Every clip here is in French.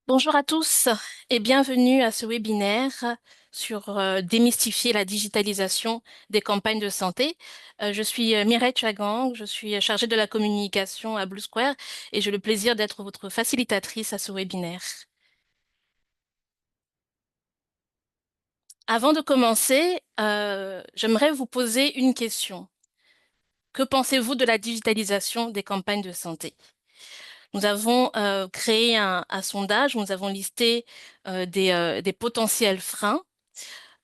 Bonjour à tous et bienvenue à ce webinaire sur démystifier la digitalisation des campagnes de santé. Je suis Mireille Chagang, je suis chargée de la communication à Blue Square et j'ai le plaisir d'être votre facilitatrice à ce webinaire. Avant de commencer, j'aimerais vous poser une question. Que pensez-vous de la digitalisation des campagnes de santé? Nous avons créé un sondage, nous avons listé des potentiels freins.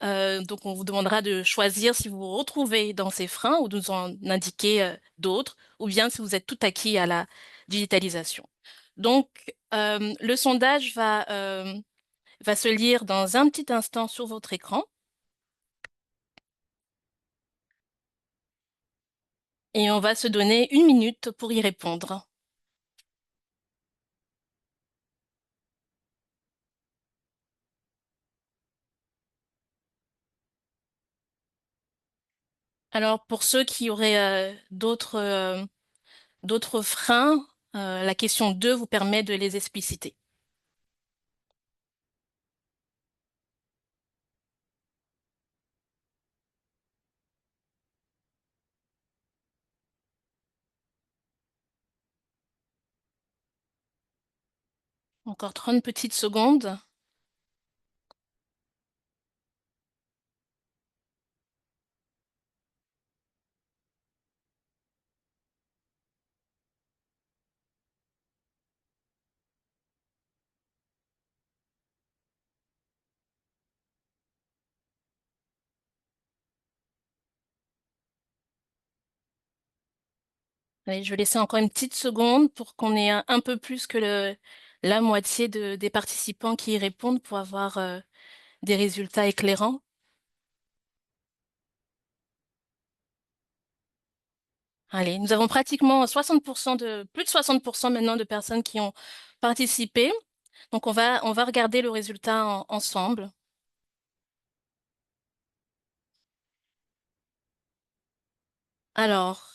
Donc, on vous demandera de choisir si vous vous retrouvez dans ces freins ou de nous en indiquer d'autres, ou bien si vous êtes tout acquis à la digitalisation. Donc, le sondage va se lire dans un petit instant sur votre écran et on va se donner 1 minute pour y répondre. Alors, pour ceux qui auraient d'autres freins, la question 2 vous permet de les expliciter. Encore 30 petites secondes. Allez, je vais laisser encore une petite seconde pour qu'on ait un peu plus que la moitié des participants qui y répondent pour avoir des résultats éclairants. Allez, nous avons pratiquement 60% plus de 60% maintenant de personnes qui ont participé. Donc, on va regarder le résultat ensemble. Alors,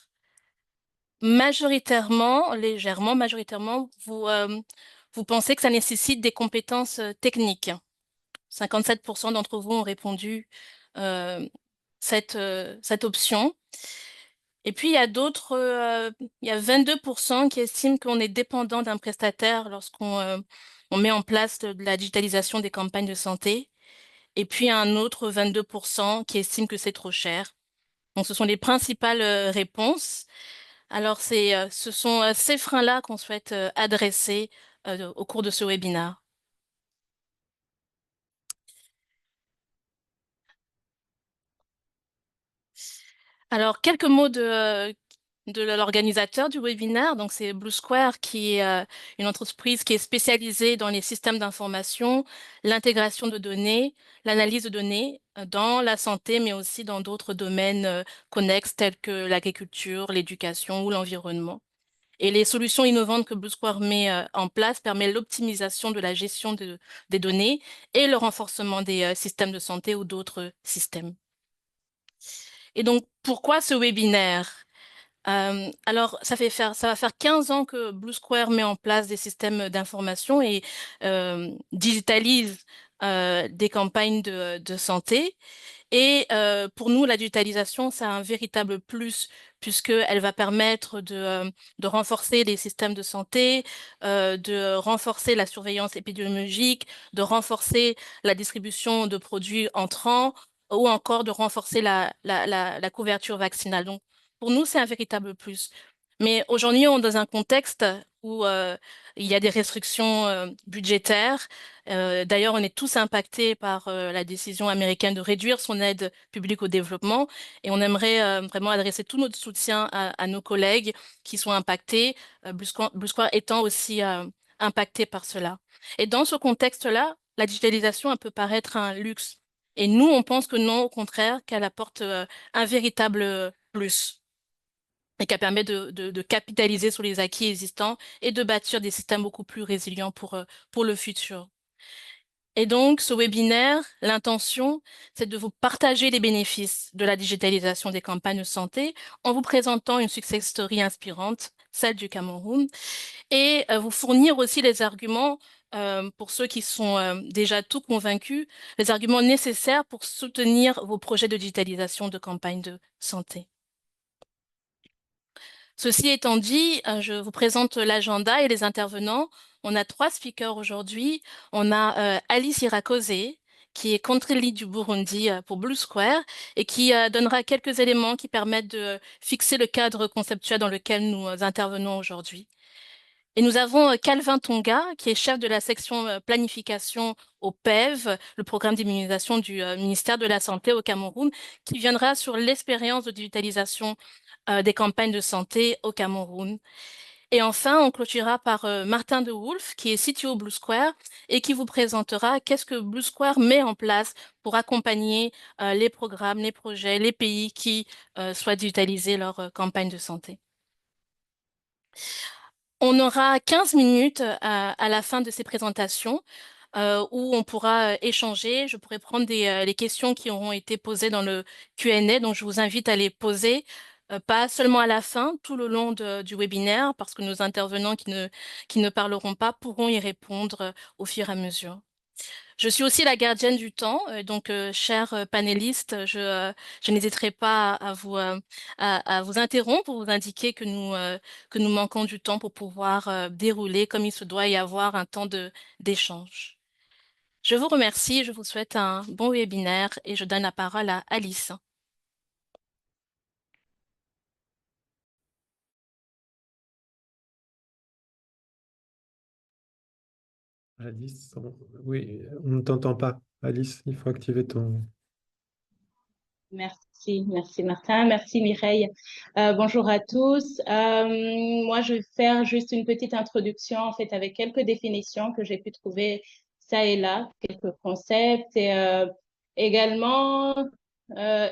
légèrement majoritairement, vous pensez que ça nécessite des compétences techniques. 57% d'entre vous ont répondu euh, cette option. Et puis, il y a 22% qui estiment qu'on est dépendant d'un prestataire lorsqu'on on met en place de la digitalisation des campagnes de santé. Et puis, un autre 22% qui estiment que c'est trop cher. Donc, ce sont les principales réponses. Alors, ce sont ces freins-là qu'on souhaite adresser au cours de ce webinaire. Alors, quelques mots de l'organisateur du webinaire. Donc, c'est Blue Square qui est une entreprise qui est spécialisée dans les systèmes d'information, l'intégration de données, l'analyse de données dans la santé, mais aussi dans d'autres domaines connexes tels que l'agriculture, l'éducation ou l'environnement. Et les solutions innovantes que Blue Square met en place permettent l'optimisation de la gestion des données et le renforcement des systèmes de santé ou d'autres systèmes. Et donc, pourquoi ce webinaire? Alors, ça va faire 15 ans que Blue Square met en place des systèmes d'information et digitalise des campagnes de santé. Et pour nous, la digitalisation, c'est un véritable plus puisqu'elle va permettre de renforcer les systèmes de santé, de renforcer la surveillance épidémiologique, de renforcer la distribution de produits entrants ou encore de renforcer la couverture vaccinale. Donc, pour nous, c'est un véritable plus. Mais aujourd'hui, on est dans un contexte où il y a des restrictions budgétaires. D'ailleurs, on est tous impactés par la décision américaine de réduire son aide publique au développement et on aimerait vraiment adresser tout notre soutien à nos collègues qui sont impactés, Blue Square étant aussi impacté par cela. Et dans ce contexte-là, la digitalisation elle peut paraître un luxe. Et nous, on pense que non, au contraire, qu'elle apporte un véritable plus et qu'elle permet de capitaliser sur les acquis existants et de bâtir des systèmes beaucoup plus résilients pour le futur. Et donc, ce webinaire, l'intention, c'est de vous partager les bénéfices de la digitalisation des campagnes de santé en vous présentant une success story inspirante, celle du Cameroun, et vous fournir aussi les arguments, pour ceux qui sont déjà tout convaincus, les arguments nécessaires pour soutenir vos projets de digitalisation de campagne de santé. Ceci étant dit, je vous présente l'agenda et les intervenants. On a 3 speakers aujourd'hui. On a Alice Irakosé, qui est country lead du Burundi pour Blue Square et qui donnera quelques éléments qui permettent de fixer le cadre conceptuel dans lequel nous intervenons aujourd'hui. Et nous avons Calvin Tonga, qui est chef de la section planification au PEV, le programme d'immunisation du ministère de la Santé au Cameroun, qui viendra sur l'expérience de digitalisation des campagnes de santé au Cameroun. Et enfin, on clôturera par Martin de Wolf, qui est CTO Blue Square et qui vous présentera qu'est-ce que Blue Square met en place pour accompagner les programmes, les projets, les pays qui souhaitent digitaliser leur campagne de santé. On aura 15 minutes à la fin de ces présentations où on pourra échanger. Je pourrai prendre les questions qui auront été posées dans le Q&A, donc je vous invite à les poser, pas seulement à la fin, tout le long du webinaire, parce que nos intervenants qui ne parleront pas pourront y répondre au fur et à mesure. Je suis aussi la gardienne du temps, donc chers panélistes, je n'hésiterai pas à vous interrompre pour vous indiquer que nous manquons du temps pour pouvoir dérouler comme il se doit y avoir un temps d'échange. Je vous remercie, je vous souhaite un bon webinaire et je donne la parole à Alice. Alice, oui, on ne t'entend pas. Alice, il faut activer ton... Merci Martin, merci Mireille. Bonjour à tous. Moi, je vais faire juste une petite introduction en fait avec quelques définitions que j'ai pu trouver ça et là, quelques concepts et également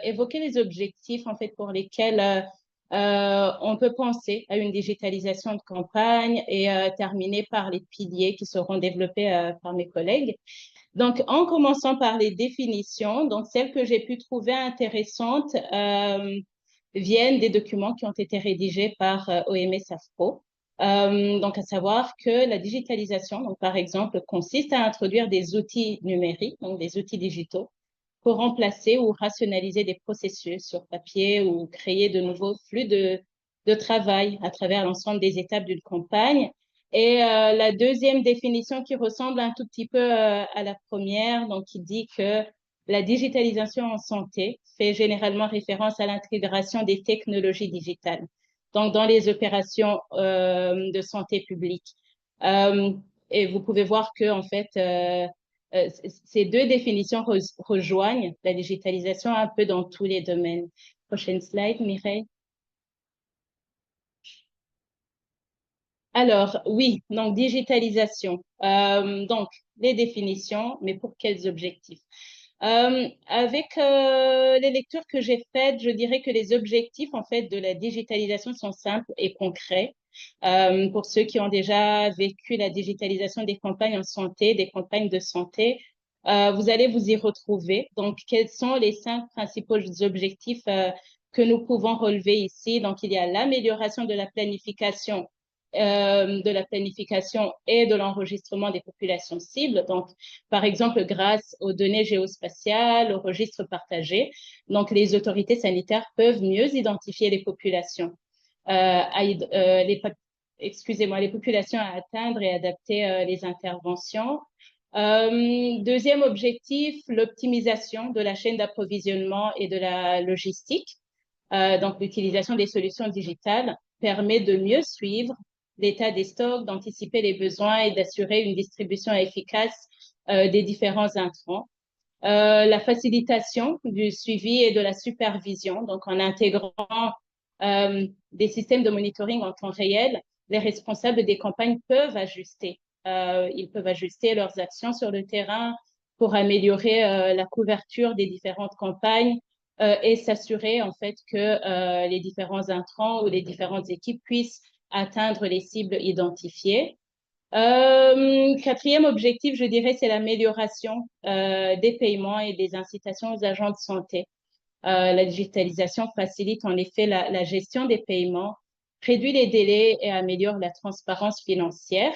évoquer les objectifs en fait pour lesquels on peut penser à une digitalisation de campagne et terminer par les piliers qui seront développés par mes collègues. Donc, en commençant par les définitions, donc celles que j'ai pu trouver intéressantes viennent des documents qui ont été rédigés par OMS AFPO. Donc, à savoir que la digitalisation, donc, par exemple, consiste à introduire des outils numériques, donc des outils digitaux, pour remplacer ou rationaliser des processus sur papier ou créer de nouveaux flux de travail à travers l'ensemble des étapes d'une campagne. Et la deuxième définition qui ressemble un tout petit peu à la première, donc qui dit que la digitalisation en santé fait généralement référence à l'intégration des technologies digitales, donc dans les opérations de santé publique. Et vous pouvez voir que en fait, ces deux définitions rejoignent la digitalisation un peu dans tous les domaines. Prochaine slide, Mireille. Alors, oui, donc digitalisation. Donc, les définitions, mais pour quels objectifs? Avec les lectures que j'ai faites, je dirais que les objectifs en fait de la digitalisation sont simples et concrets. Pour ceux qui ont déjà vécu la digitalisation des campagnes en santé, des campagnes de santé, vous allez vous y retrouver. Donc, quels sont les 5 principaux objectifs que nous pouvons relever ici? Donc, il y a l'amélioration de la planification et de l'enregistrement des populations cibles. Donc, par exemple, grâce aux données géospatiales, aux registres partagés, donc les autorités sanitaires peuvent mieux identifier les populations, les populations à atteindre et adapter les interventions. Deuxième objectif, l'optimisation de la chaîne d'approvisionnement et de la logistique. Donc, l'utilisation des solutions digitales permet de mieux suivre l'état des stocks, d'anticiper les besoins et d'assurer une distribution efficace des différents intrants. La facilitation du suivi et de la supervision, donc en intégrant des systèmes de monitoring en temps réel, les responsables des campagnes peuvent ajuster. Ils peuvent ajuster leurs actions sur le terrain pour améliorer la couverture des différentes campagnes et s'assurer en fait que les différents intrants ou les différentes équipes puissent atteindre les cibles identifiées. Quatrième objectif, je dirais, c'est l'amélioration des paiements et des incitations aux agents de santé. La digitalisation facilite en effet la gestion des paiements, réduit les délais et améliore la transparence financière.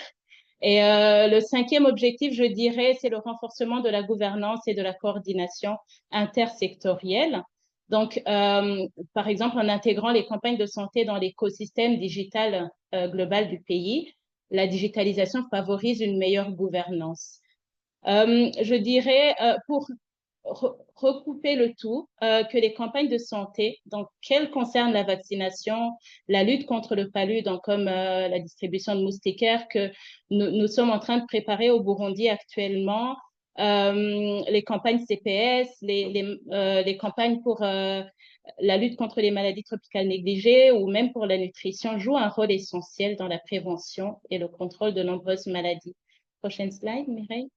Et le cinquième objectif, je dirais, c'est le renforcement de la gouvernance et de la coordination intersectorielle. Donc, par exemple, en intégrant les campagnes de santé dans l'écosystème digital global du pays, la digitalisation favorise une meilleure gouvernance. Je dirais, pour recouper le tout, que les campagnes de santé, donc qu'elles concernent la vaccination, la lutte contre le palu, donc comme la distribution de moustiquaires que nous sommes en train de préparer au Burundi actuellement, les campagnes CPS, les campagnes pour la lutte contre les maladies tropicales négligées ou même pour la nutrition jouent un rôle essentiel dans la prévention et le contrôle de nombreuses maladies. Prochaine slide, Mireille.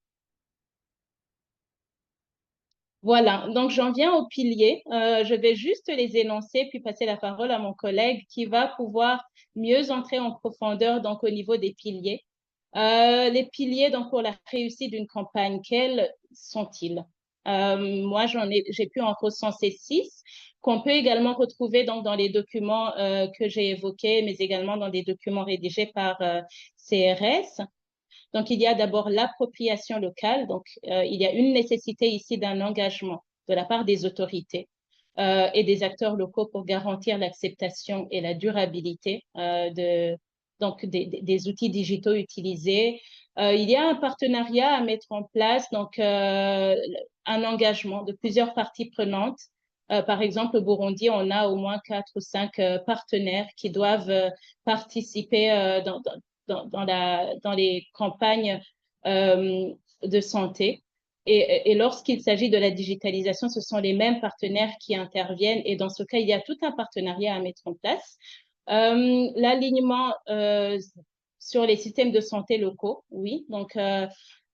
Voilà, donc j'en viens aux piliers. Je vais juste les énoncer puis passer la parole à mon collègue qui va pouvoir mieux entrer en profondeur donc au niveau des piliers. Les piliers donc pour la réussite d'une campagne, quels sont-ils? Moi, j'ai pu en recenser 6 qu'on peut également retrouver donc dans les documents que j'ai évoqués, mais également dans des documents rédigés par CRS. Donc, il y a d'abord l'appropriation locale. Donc, il y a une nécessité ici d'un engagement de la part des autorités et des acteurs locaux pour garantir l'acceptation et la durabilité donc des outils digitaux utilisés. Il y a un partenariat à mettre en place, donc un engagement de plusieurs parties prenantes. Par exemple, au Burundi, on a au moins 4 ou 5 partenaires qui doivent participer dans les campagnes de santé. Et lorsqu'il s'agit de la digitalisation, ce sont les mêmes partenaires qui interviennent. Et dans ce cas, il y a tout un partenariat à mettre en place. L'alignement sur les systèmes de santé locaux, oui. Donc,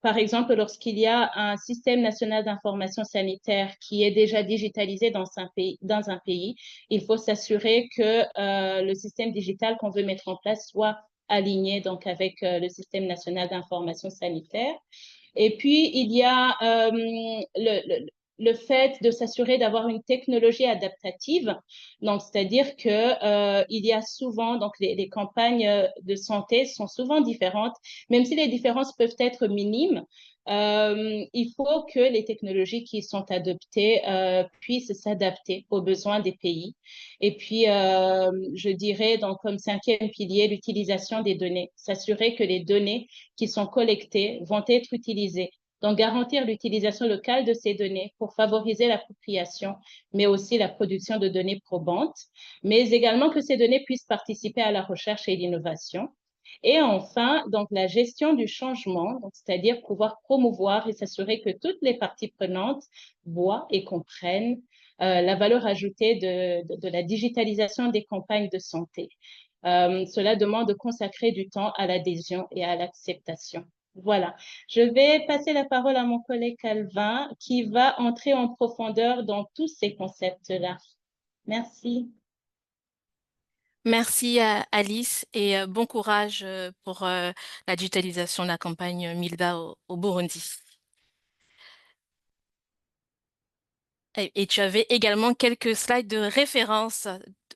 par exemple, lorsqu'il y a un système national d'information sanitaire qui est déjà digitalisé dans un pays, il faut s'assurer que le système digital qu'on veut mettre en place soit aligné donc avec le système national d'information sanitaire. Et puis, il y a le fait de s'assurer d'avoir une technologie adaptative. Donc, c'est-à-dire que il y a souvent, donc les campagnes de santé sont souvent différentes, même si les différences peuvent être minimes. Il faut que les technologies qui sont adoptées puissent s'adapter aux besoins des pays. Et puis, je dirais, donc, comme cinquième pilier, l'utilisation des données, s'assurer que les données qui sont collectées vont être utilisées. Donc, garantir l'utilisation locale de ces données pour favoriser l'appropriation, mais aussi la production de données probantes, mais également que ces données puissent participer à la recherche et l'innovation. Et enfin, donc la gestion du changement, c'est-à-dire pouvoir promouvoir et s'assurer que toutes les parties prenantes voient et comprennent la valeur ajoutée de la digitalisation des campagnes de santé. Cela demande de consacrer du temps à l'adhésion et à l'acceptation. Voilà. Je vais passer la parole à mon collègue Calvin qui va entrer en profondeur dans tous ces concepts-là. Merci. Merci à Alice et bon courage pour la digitalisation de la campagne Milda au Burundi. Et tu avais également quelques slides de référence.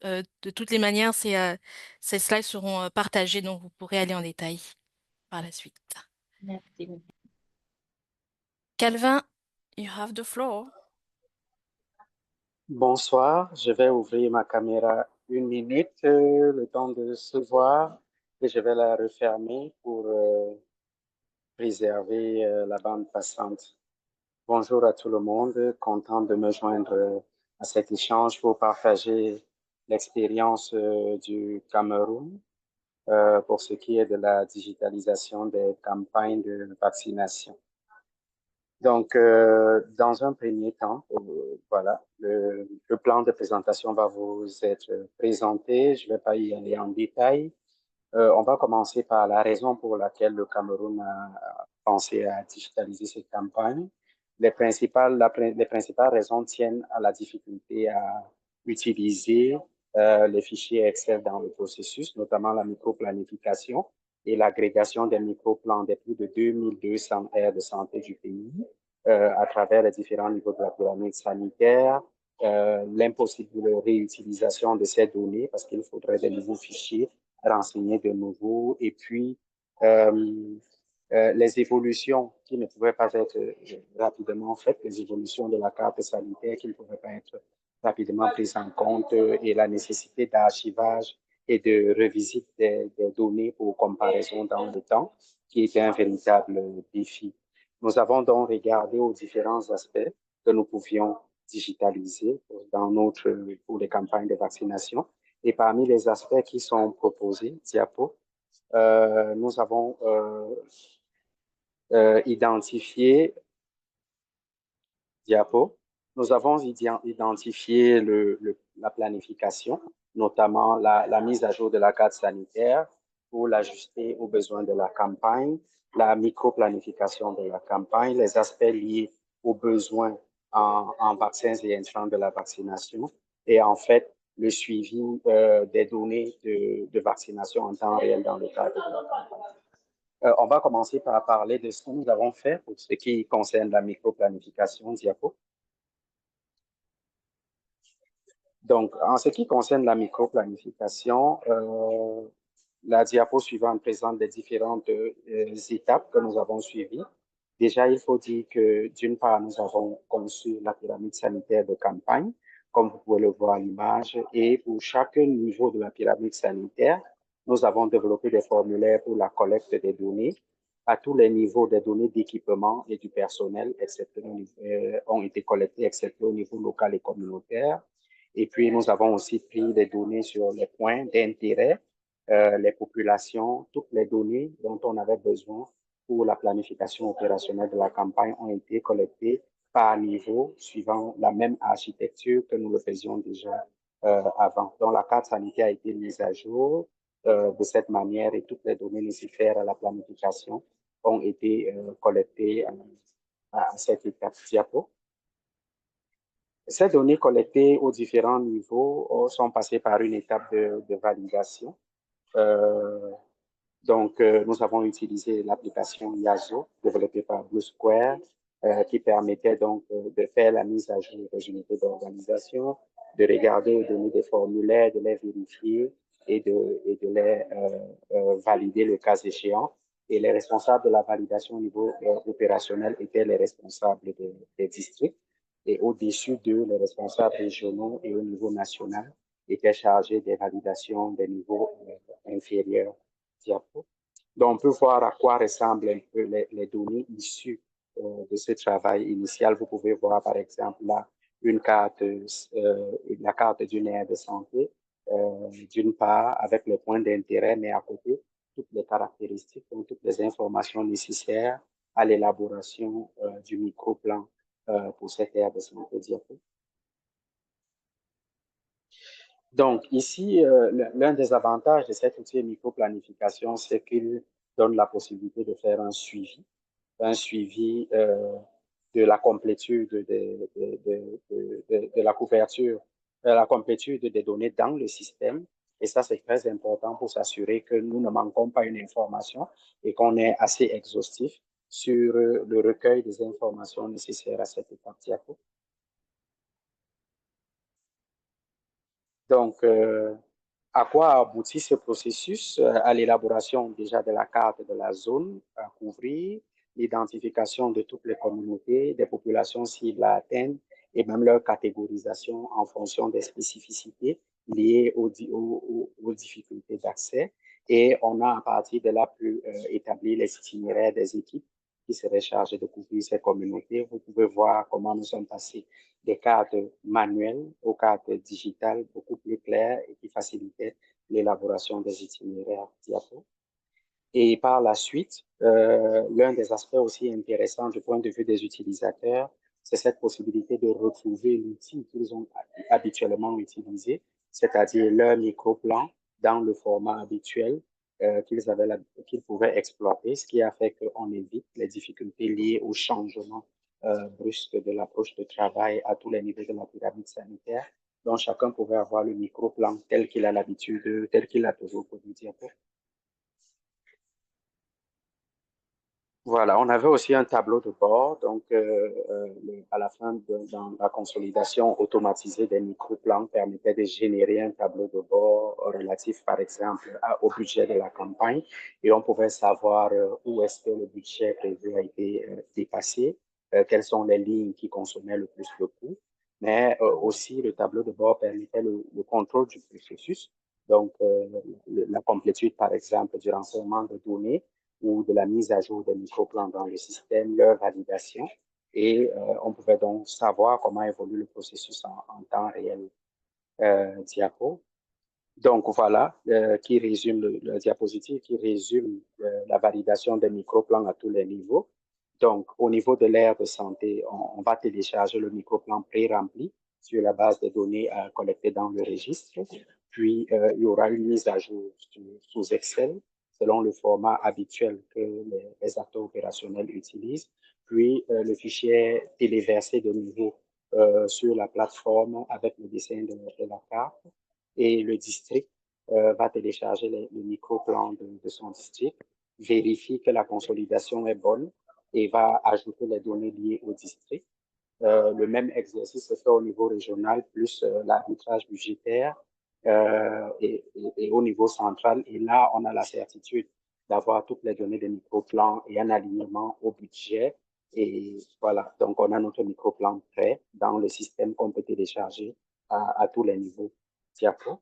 De toutes les manières, ces slides seront partagés, donc vous pourrez aller en détail par la suite. Merci. Calvin, you have the floor. Bonsoir, je vais ouvrir ma caméra 1 minute, le temps de se voir, et je vais la refermer pour préserver la bande passante. Bonjour à tout le monde, content de me joindre à cet échange pour partager l'expérience du Cameroun pour ce qui est de la digitalisation des campagnes de vaccination. Donc, dans un premier temps, voilà, le plan de présentation va vous être présenté. Je ne vais pas y aller en détail. On va commencer par la raison pour laquelle le Cameroun a pensé à digitaliser ses campagnes. Les principales raisons tiennent à la difficulté à utiliser les fichiers Excel dans le processus, notamment la microplanification et l'agrégation des microplans des plus de 2200 aires de santé du pays à travers les différents niveaux de la pyramide sanitaire, l'impossible réutilisation de ces données parce qu'il faudrait de nouveaux fichiers, renseigner de nouveau, et puis les évolutions qui ne pouvaient pas être rapidement faites, les évolutions de la carte sanitaire qui ne pouvaient pas être rapidement prises en compte et la nécessité d'archivage et de revisite des données pour comparaison dans le temps, qui était un véritable défi. Nous avons donc regardé aux différents aspects que nous pouvions digitaliser pour les campagnes de vaccination. Et parmi les aspects qui sont proposés, diapo, nous avons identifié, diapo, nous avons identifié la planification, notamment la mise à jour de la carte sanitaire pour l'ajuster aux besoins de la campagne, la micro-planification de la campagne, les aspects liés aux besoins en vaccins et intrants de la vaccination, et en fait, le suivi des données de vaccination en temps réel dans le cadre de la campagne. On va commencer par parler de ce que nous avons fait pour ce qui concerne la micro-planification, diapo. Donc, en ce qui concerne la micro-planification, la diapo suivante présente les différentes étapes que nous avons suivies. Déjà, il faut dire que d'une part, nous avons conçu la pyramide sanitaire de campagne, comme vous pouvez le voir à l'image, et pour chaque niveau de la pyramide sanitaire, nous avons développé des formulaires pour la collecte des données à tous les niveaux des données d'équipement et du personnel, ont été collectés, excepté au niveau local et communautaire. Et puis, nous avons aussi pris des données sur les points d'intérêt, les populations, toutes les données dont on avait besoin pour la planification opérationnelle de la campagne ont été collectées par niveau, suivant la même architecture que nous le faisions déjà avant. Donc, la carte sanitaire a été mise à jour de cette manière et toutes les données nécessaires à la planification ont été collectées à cette étape diapo. Ces données collectées aux différents niveaux sont passées par une étape de validation. Donc, nous avons utilisé l'application Yazo, développée par Blue Square, qui permettait donc de faire la mise à jour des unités d'organisation, de regarder les données des formulaires, de les vérifier et de les valider le cas échéant. Et les responsables de la validation au niveau opérationnel étaient les responsables des districts. Et au-dessus d'eux, les responsables régionaux et au niveau national étaient chargés des validations des niveaux inférieurs. Diapo. Donc, on peut voir à quoi ressemblent un peu les données issues de ce travail initial. Vous pouvez voir, par exemple, là, la carte d'une aire de santé, d'une part, avec les points d'intérêt, mais à côté, toutes les caractéristiques, donc toutes les informations nécessaires à l'élaboration du micro-plan pour cette aire de santé. Diapo. Donc, ici, l'un des avantages de cet outil de micro-planification, c'est qu'il donne la possibilité de faire un suivi de la complétude de la couverture, de la complétude des données dans le système. Et ça, c'est très important pour s'assurer que nous ne manquons pas une information et qu'on est assez exhaustif sur le recueil des informations nécessaires à cette étape diapo. Donc, à quoi aboutit ce processus? À l'élaboration déjà de la carte de la zone à couvrir, l'identification de toutes les communautés, des populations cibles à atteindre et même leur catégorisation en fonction des spécificités liées aux difficultés d'accès. Et on a à partir de là pu établir les itinéraires des équipes qui seraient chargées de couvrir ces communautés. Vous pouvez voir comment nous sommes passés des cartes manuelles aux cartes digitales beaucoup plus claires et qui facilitaient l'élaboration des itinéraires diapo. Et par la suite, l'un des aspects aussi intéressants du point de vue des utilisateurs, c'est cette possibilité de retrouver l'outil qu'ils ont habituellement utilisé, c'est-à-dire leur micro-plan dans le format habituel qu'ils pouvaient exploiter, ce qui a fait qu'on évite les difficultés liées au changement brusque de l'approche de travail à tous les niveaux de la pyramide sanitaire, dont chacun pouvait avoir le micro-plan tel qu'il a l'habitude, tel qu'il a toujours connu diapo. Voilà, on avait aussi un tableau de bord. Donc, à la fin, dans la consolidation automatisée des micro-plans permettait de générer un tableau de bord relatif, par exemple, au budget de la campagne. Et on pouvait savoir où est-ce que le budget prévu a été dépassé, quelles sont les lignes qui consommaient le plus de coûts. Mais aussi, le tableau de bord permettait le contrôle du processus. Donc, la complétude, par exemple, du renseignement de données ou de la mise à jour des microplans dans le système, leur validation. Et on pouvait donc savoir comment évolue le processus en temps réel. Diapo. Donc voilà, qui résume le diapositive, qui résume la validation des microplans à tous les niveaux. Donc, au niveau de l'aire de santé, on va télécharger le microplan pré-rempli sur la base des données collectées dans le registre. Puis, il y aura une mise à jour sous Excel selon le format habituel que les acteurs opérationnels utilisent. Puis, le fichier téléversé de nouveau sur la plateforme avec le dessin de la carte. Et le district va télécharger le microplan de son district, vérifie que la consolidation est bonne et va ajouter les données liées au district. Le même exercice se fait au niveau régional, plus l'arbitrage budgétaire et au niveau central. Et là, on a la certitude d'avoir toutes les données des microplans et un alignement au budget. Et voilà, donc on a notre microplan prêt dans le système qu'on peut télécharger à tous les niveaux. Diapo.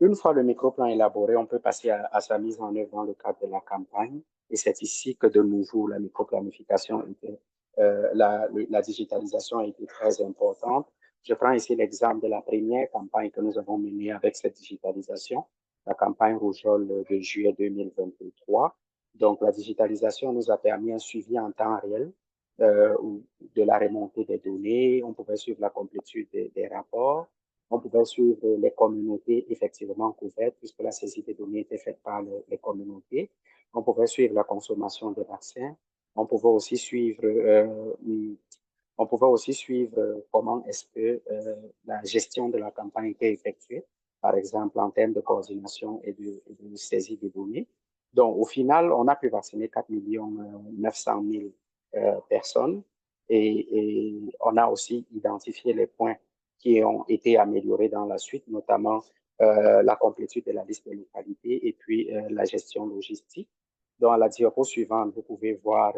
Une fois le microplan élaboré, on peut passer à sa mise en œuvre dans le cadre de la campagne. Et c'est ici que de nouveau la microplanification la digitalisation a été très importante. Je prends ici l'exemple de la première campagne que nous avons menée avec cette digitalisation, la campagne Rougeole de juillet 2023. Donc, la digitalisation nous a permis un suivi en temps réel de la remontée des données. On pouvait suivre la complétude des rapports. On pouvait suivre les communautés effectivement couvertes, puisque la saisie des données était faite par les communautés. On pouvait suivre la consommation de vaccins. On pouvait aussi suivre, comment est-ce que la gestion de la campagne était effectuée, par exemple en termes de coordination et de saisie des données. Donc, au final, on a pu vacciner 4 900 000 personnes et on a aussi identifié les points qui ont été améliorés dans la suite, notamment la complétude de la liste des localités et puis la gestion logistique. Dans la diapo suivante, vous pouvez voir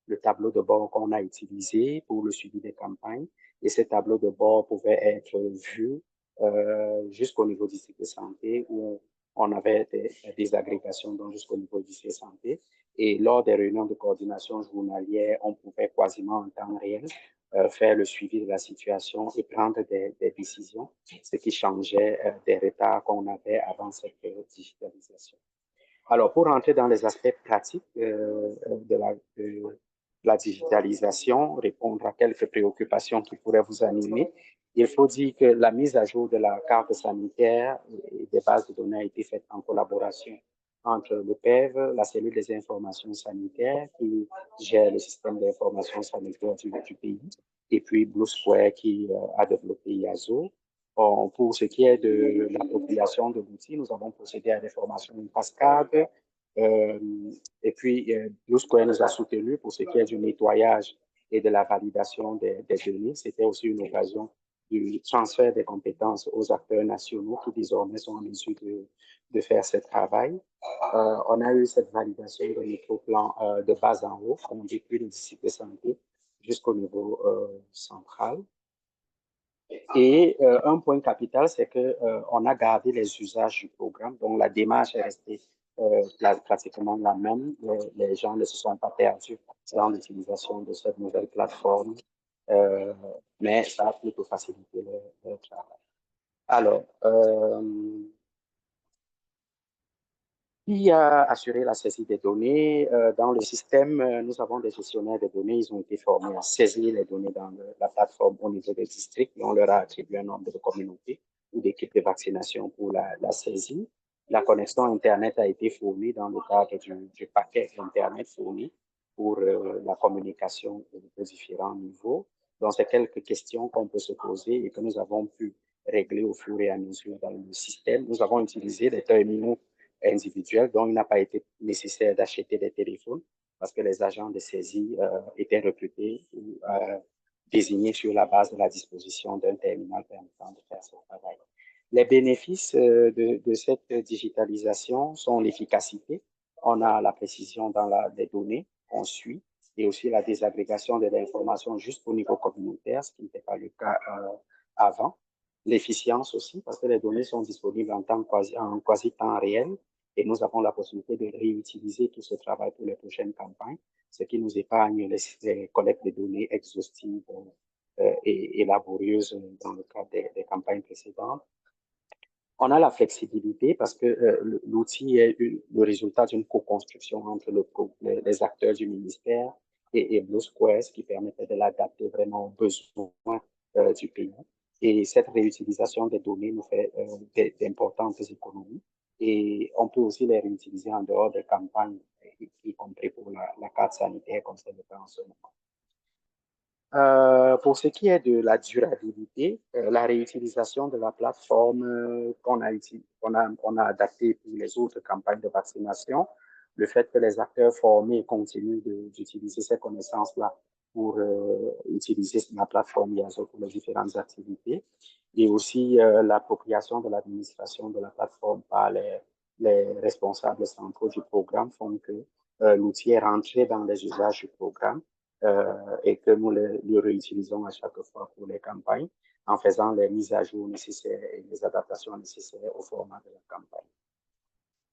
le tableau de bord qu'on a utilisé pour le suivi des campagnes. Et ce tableau de bord pouvait être vu jusqu'au niveau du district de santé où on avait des agrégations jusqu'au niveau du district de santé. Et lors des réunions de coordination journalière, on pouvait quasiment en temps réel faire le suivi de la situation et prendre des décisions, ce qui changeait des retards qu'on avait avant cette digitalisation. Alors, pour rentrer dans les aspects pratiques de la digitalisation, répondre à quelques préoccupations qui pourraient vous animer, il faut dire que la mise à jour de la carte sanitaire et des bases de données a été faite en collaboration entre le PEV, la cellule des informations sanitaires qui gère le système d'information sanitaire du pays, et puis Blue Square qui a développé IASO. Pour ce qui est de l'appropriation de l'outil, nous avons procédé à des formations en cascade. Et puis, Blue Square nous a soutenus pour ce qui est du nettoyage et de la validation des données. C'était aussi une occasion du transfert des compétences aux acteurs nationaux qui désormais sont en mesure de faire ce travail. On a eu cette validation de microplan de bas en haut, on depuis le district de santé jusqu'au niveau central. Et un point capital, c'est qu'on a gardé les usages du programme. Donc, la démarche est restée pratiquement la même. Les gens ne se sont pas perdus dans l'utilisation de cette nouvelle plateforme, mais ça a plutôt facilité le travail. Alors, qui a assuré la saisie des données? Dans le système, nous avons des gestionnaires de données. Ils ont été formés à saisir les données dans la plateforme au niveau des districts et on leur a attribué un nombre de communautés ou d'équipes de vaccination pour la saisie. La connexion Internet a été fournie dans le cadre du paquet Internet fourni pour la communication de différents niveaux. Donc, c'est quelques questions qu'on peut se poser et que nous avons pu régler au fur et à mesure dans le système. Nous avons utilisé des terminaux individuels, donc il n'a pas été nécessaire d'acheter des téléphones. parce que les agents de saisie étaient recrutés ou désignés sur la base de la disposition d'un terminal permettant de faire ce travail. Les bénéfices de cette digitalisation sont l'efficacité. On a la précision dans les données qu'on suit et aussi la désagrégation de l'information juste au niveau communautaire, ce qui n'était pas le cas avant. L'efficience aussi, parce que les données sont disponibles en quasi temps réel et nous avons la possibilité de réutiliser tout ce travail pour les prochaines campagnes, ce qui nous épargne les collectes de données exhaustives et laborieuses dans le cadre des campagnes précédentes. On a la flexibilité parce que l'outil est le résultat d'une co-construction entre les acteurs du ministère et Blue Square, ce qui permettait de l'adapter vraiment aux besoins du pays. Et cette réutilisation des données nous fait d'importantes économies. Et on peut aussi les réutiliser en dehors des campagnes, y compris pour la carte sanitaire, comme c'est le cas en ce moment. Pour ce qui est de la durabilité, la réutilisation de la plateforme qu'on a adaptée pour les autres campagnes de vaccination, le fait que les acteurs formés continuent d'utiliser ces connaissances-là pour utiliser la plateforme IASO pour les différentes activités, et aussi l'appropriation de l'administration de la plateforme par les responsables centraux du programme font que l'outil est rentré dans les usages du programme. Et que nous le réutilisons à chaque fois pour les campagnes en faisant les mises à jour nécessaires et les adaptations nécessaires au format de la campagne.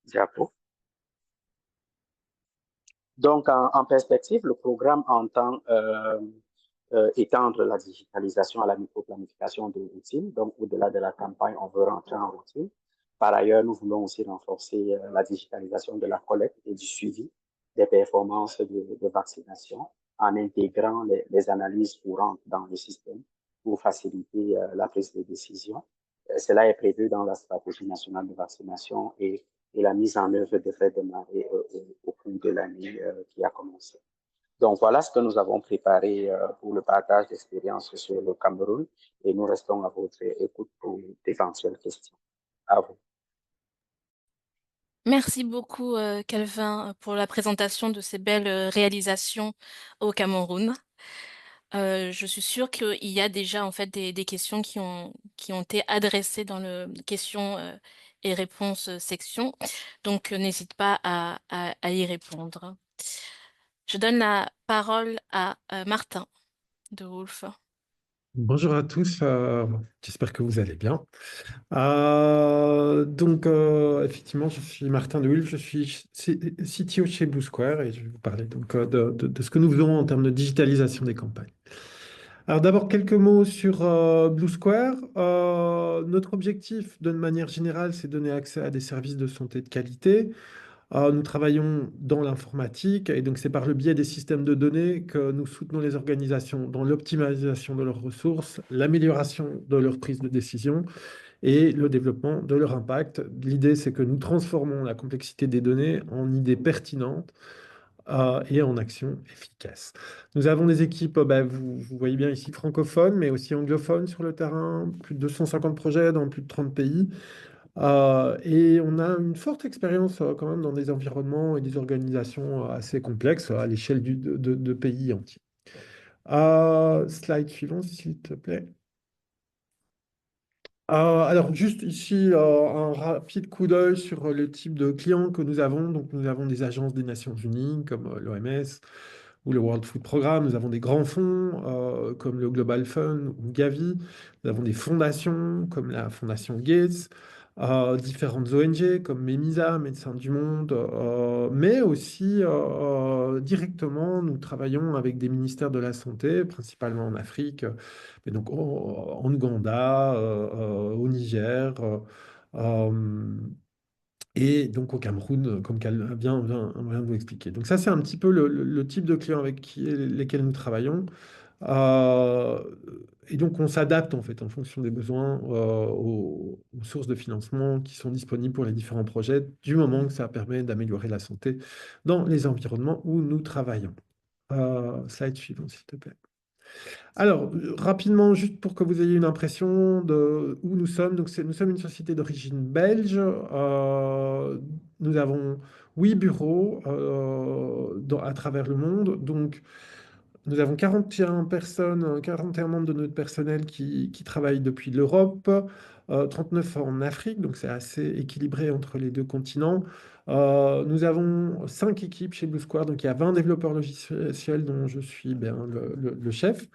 Diapo. Donc, en perspective, le programme entend étendre la digitalisation à la microplanification de routine. Donc, au-delà de la campagne, on veut rentrer en routine. Par ailleurs, nous voulons aussi renforcer la digitalisation de la collecte et du suivi des performances de vaccination en intégrant les analyses courantes dans le système pour faciliter la prise de décision. Cela est prévu dans la stratégie nationale de vaccination et la mise en œuvre devrait démarrer au cours de l'année qui a commencé. Donc, voilà ce que nous avons préparé pour le partage d'expériences sur le Cameroun et nous restons à votre écoute pour d'éventuelles questions. À vous. Merci beaucoup, Calvin, pour la présentation de ces belles réalisations au Cameroun. Je suis sûre qu'il y a déjà en fait des questions qui ont été adressées dans le questions et réponses section. Donc, n'hésite pas à y répondre. Je donne la parole à Martin de Wolf. Bonjour à tous, j'espère que vous allez bien. Effectivement, je suis Martin de Wolf, je suis CTO chez Blue Square et je vais vous parler donc, de ce que nous faisons en termes de digitalisation des campagnes. Alors d'abord, quelques mots sur Blue Square. Notre objectif, de manière générale, c'est donner accès à des services de santé de qualité. Nous travaillons dans l'informatique et donc c'est par le biais des systèmes de données que nous soutenons les organisations dans l'optimisation de leurs ressources, l'amélioration de leur prise de décision et le développement de leur impact. L'idée, c'est que nous transformons la complexité des données en idées pertinentes et en actions efficaces. Nous avons des équipes, vous voyez bien ici, francophones, mais aussi anglophones sur le terrain, plus de 250 projets dans plus de 30 pays. Et on a une forte expérience quand même dans des environnements et des organisations assez complexes à l'échelle de pays entiers. Slide suivant, s'il te plaît. Alors, juste ici, un rapide coup d'œil sur le type de clients que nous avons. Donc, nous avons des agences des Nations Unies comme l'OMS ou le World Food Programme. Nous avons des grands fonds comme le Global Fund ou Gavi. Nous avons des fondations comme la Fondation Gates, différentes ONG comme MEMISA, Médecins du Monde, mais aussi directement, nous travaillons avec des ministères de la Santé, principalement en Afrique, mais donc en Ouganda, au Niger, et donc au Cameroun, comme Calvin vient de vous expliquer. Donc ça, c'est un petit peu le type de clients avec lesquels nous travaillons. Et donc, on s'adapte en fait en fonction des besoins aux sources de financement qui sont disponibles pour les différents projets, du moment que ça permet d'améliorer la santé dans les environnements où nous travaillons. Slide suivant, s'il te plaît. Alors, rapidement, juste pour que vous ayez une impression de où nous sommes. Donc, nous sommes une société d'origine belge. Nous avons 8 bureaux à travers le monde. Donc, nous avons 41 personnes, 41 membres de notre personnel qui travaillent depuis l'Europe, 39 en Afrique, donc c'est assez équilibré entre les deux continents. Nous avons 5 équipes chez Blue Square, donc il y a 20 développeurs logiciels dont je suis le chef.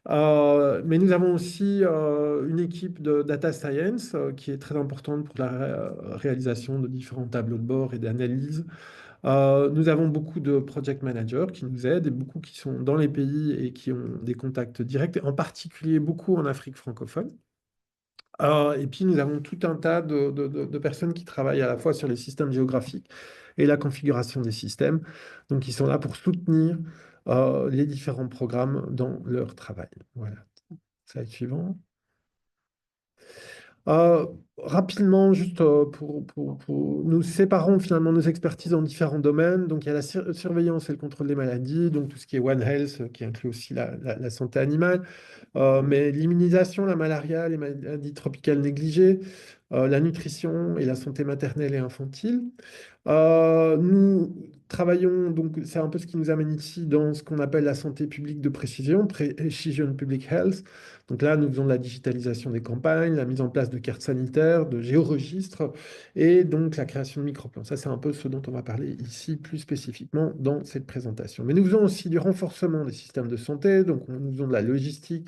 Mais nous avons aussi une équipe de data science qui est très importante pour la réalisation de différents tableaux de bord et d'analyse. Nous avons beaucoup de project managers qui nous aident et beaucoup qui sont dans les pays et qui ont des contacts directs, en particulier beaucoup en Afrique francophone. Et puis nous avons tout un tas de personnes qui travaillent à la fois sur les systèmes géographiques et la configuration des systèmes, donc qui sont là pour soutenir les différents programmes dans leur travail. Voilà. Slide suivant. Euh, Rapidement, juste nous séparons finalement nos expertises en différents domaines. Donc, il y a la surveillance et le contrôle des maladies, donc tout ce qui est One Health, qui inclut aussi la santé animale, mais l'immunisation, la malaria, les maladies tropicales négligées, la nutrition et la santé maternelle et infantile. Nous travaillons, donc c'est un peu ce qui nous amène ici dans ce qu'on appelle la santé publique de précision, Precision Public Health. Donc là, nous faisons de la digitalisation des campagnes, la mise en place de cartes sanitaires, de géoregistres et donc la création de microplans. Ça, c'est un peu ce dont on va parler ici plus spécifiquement dans cette présentation. Mais nous faisons aussi du renforcement des systèmes de santé, donc nous faisons de la logistique,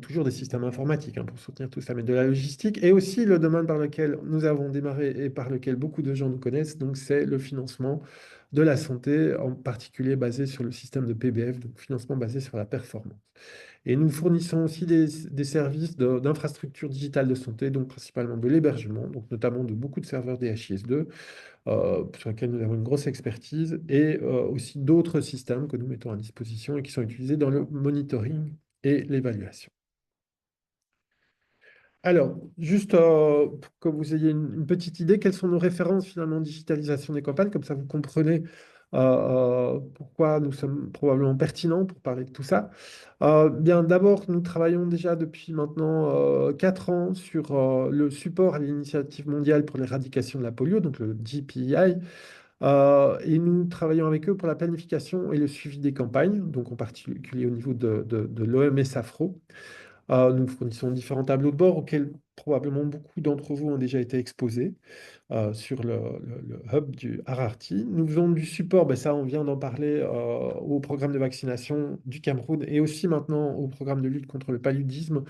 toujours des systèmes informatiques pour soutenir tout ça, mais de la logistique, et aussi le domaine par lequel nous avons démarré et par lequel beaucoup de gens nous connaissent, donc c'est le financement de la santé, en particulier basé sur le système de PBF, donc financement basé sur la performance. Et nous fournissons aussi des services d'infrastructure digitale de santé, donc principalement de l'hébergement, donc notamment de beaucoup de serveurs DHIS2, sur lesquels nous avons une grosse expertise, et aussi d'autres systèmes que nous mettons à disposition et qui sont utilisés dans le monitoring et l'évaluation. Alors, juste pour que vous ayez une petite idée, quelles sont nos références finalement en digitalisation des campagnes, comme ça vous comprenez pourquoi nous sommes probablement pertinents pour parler de tout ça. Bien, d'abord, nous travaillons déjà depuis maintenant 4 ans sur le support à l'initiative mondiale pour l'éradication de la polio, donc le GPEI, et nous travaillons avec eux pour la planification et le suivi des campagnes, donc en particulier au niveau de l'OMS-AFRO. Nous fournissons différents tableaux de bord auxquels probablement beaucoup d'entre vous ont déjà été exposés sur le hub du Hararti. Nous faisons du support, ben ça on vient d'en parler, au programme de vaccination du Cameroun et aussi maintenant au programme de lutte contre le paludisme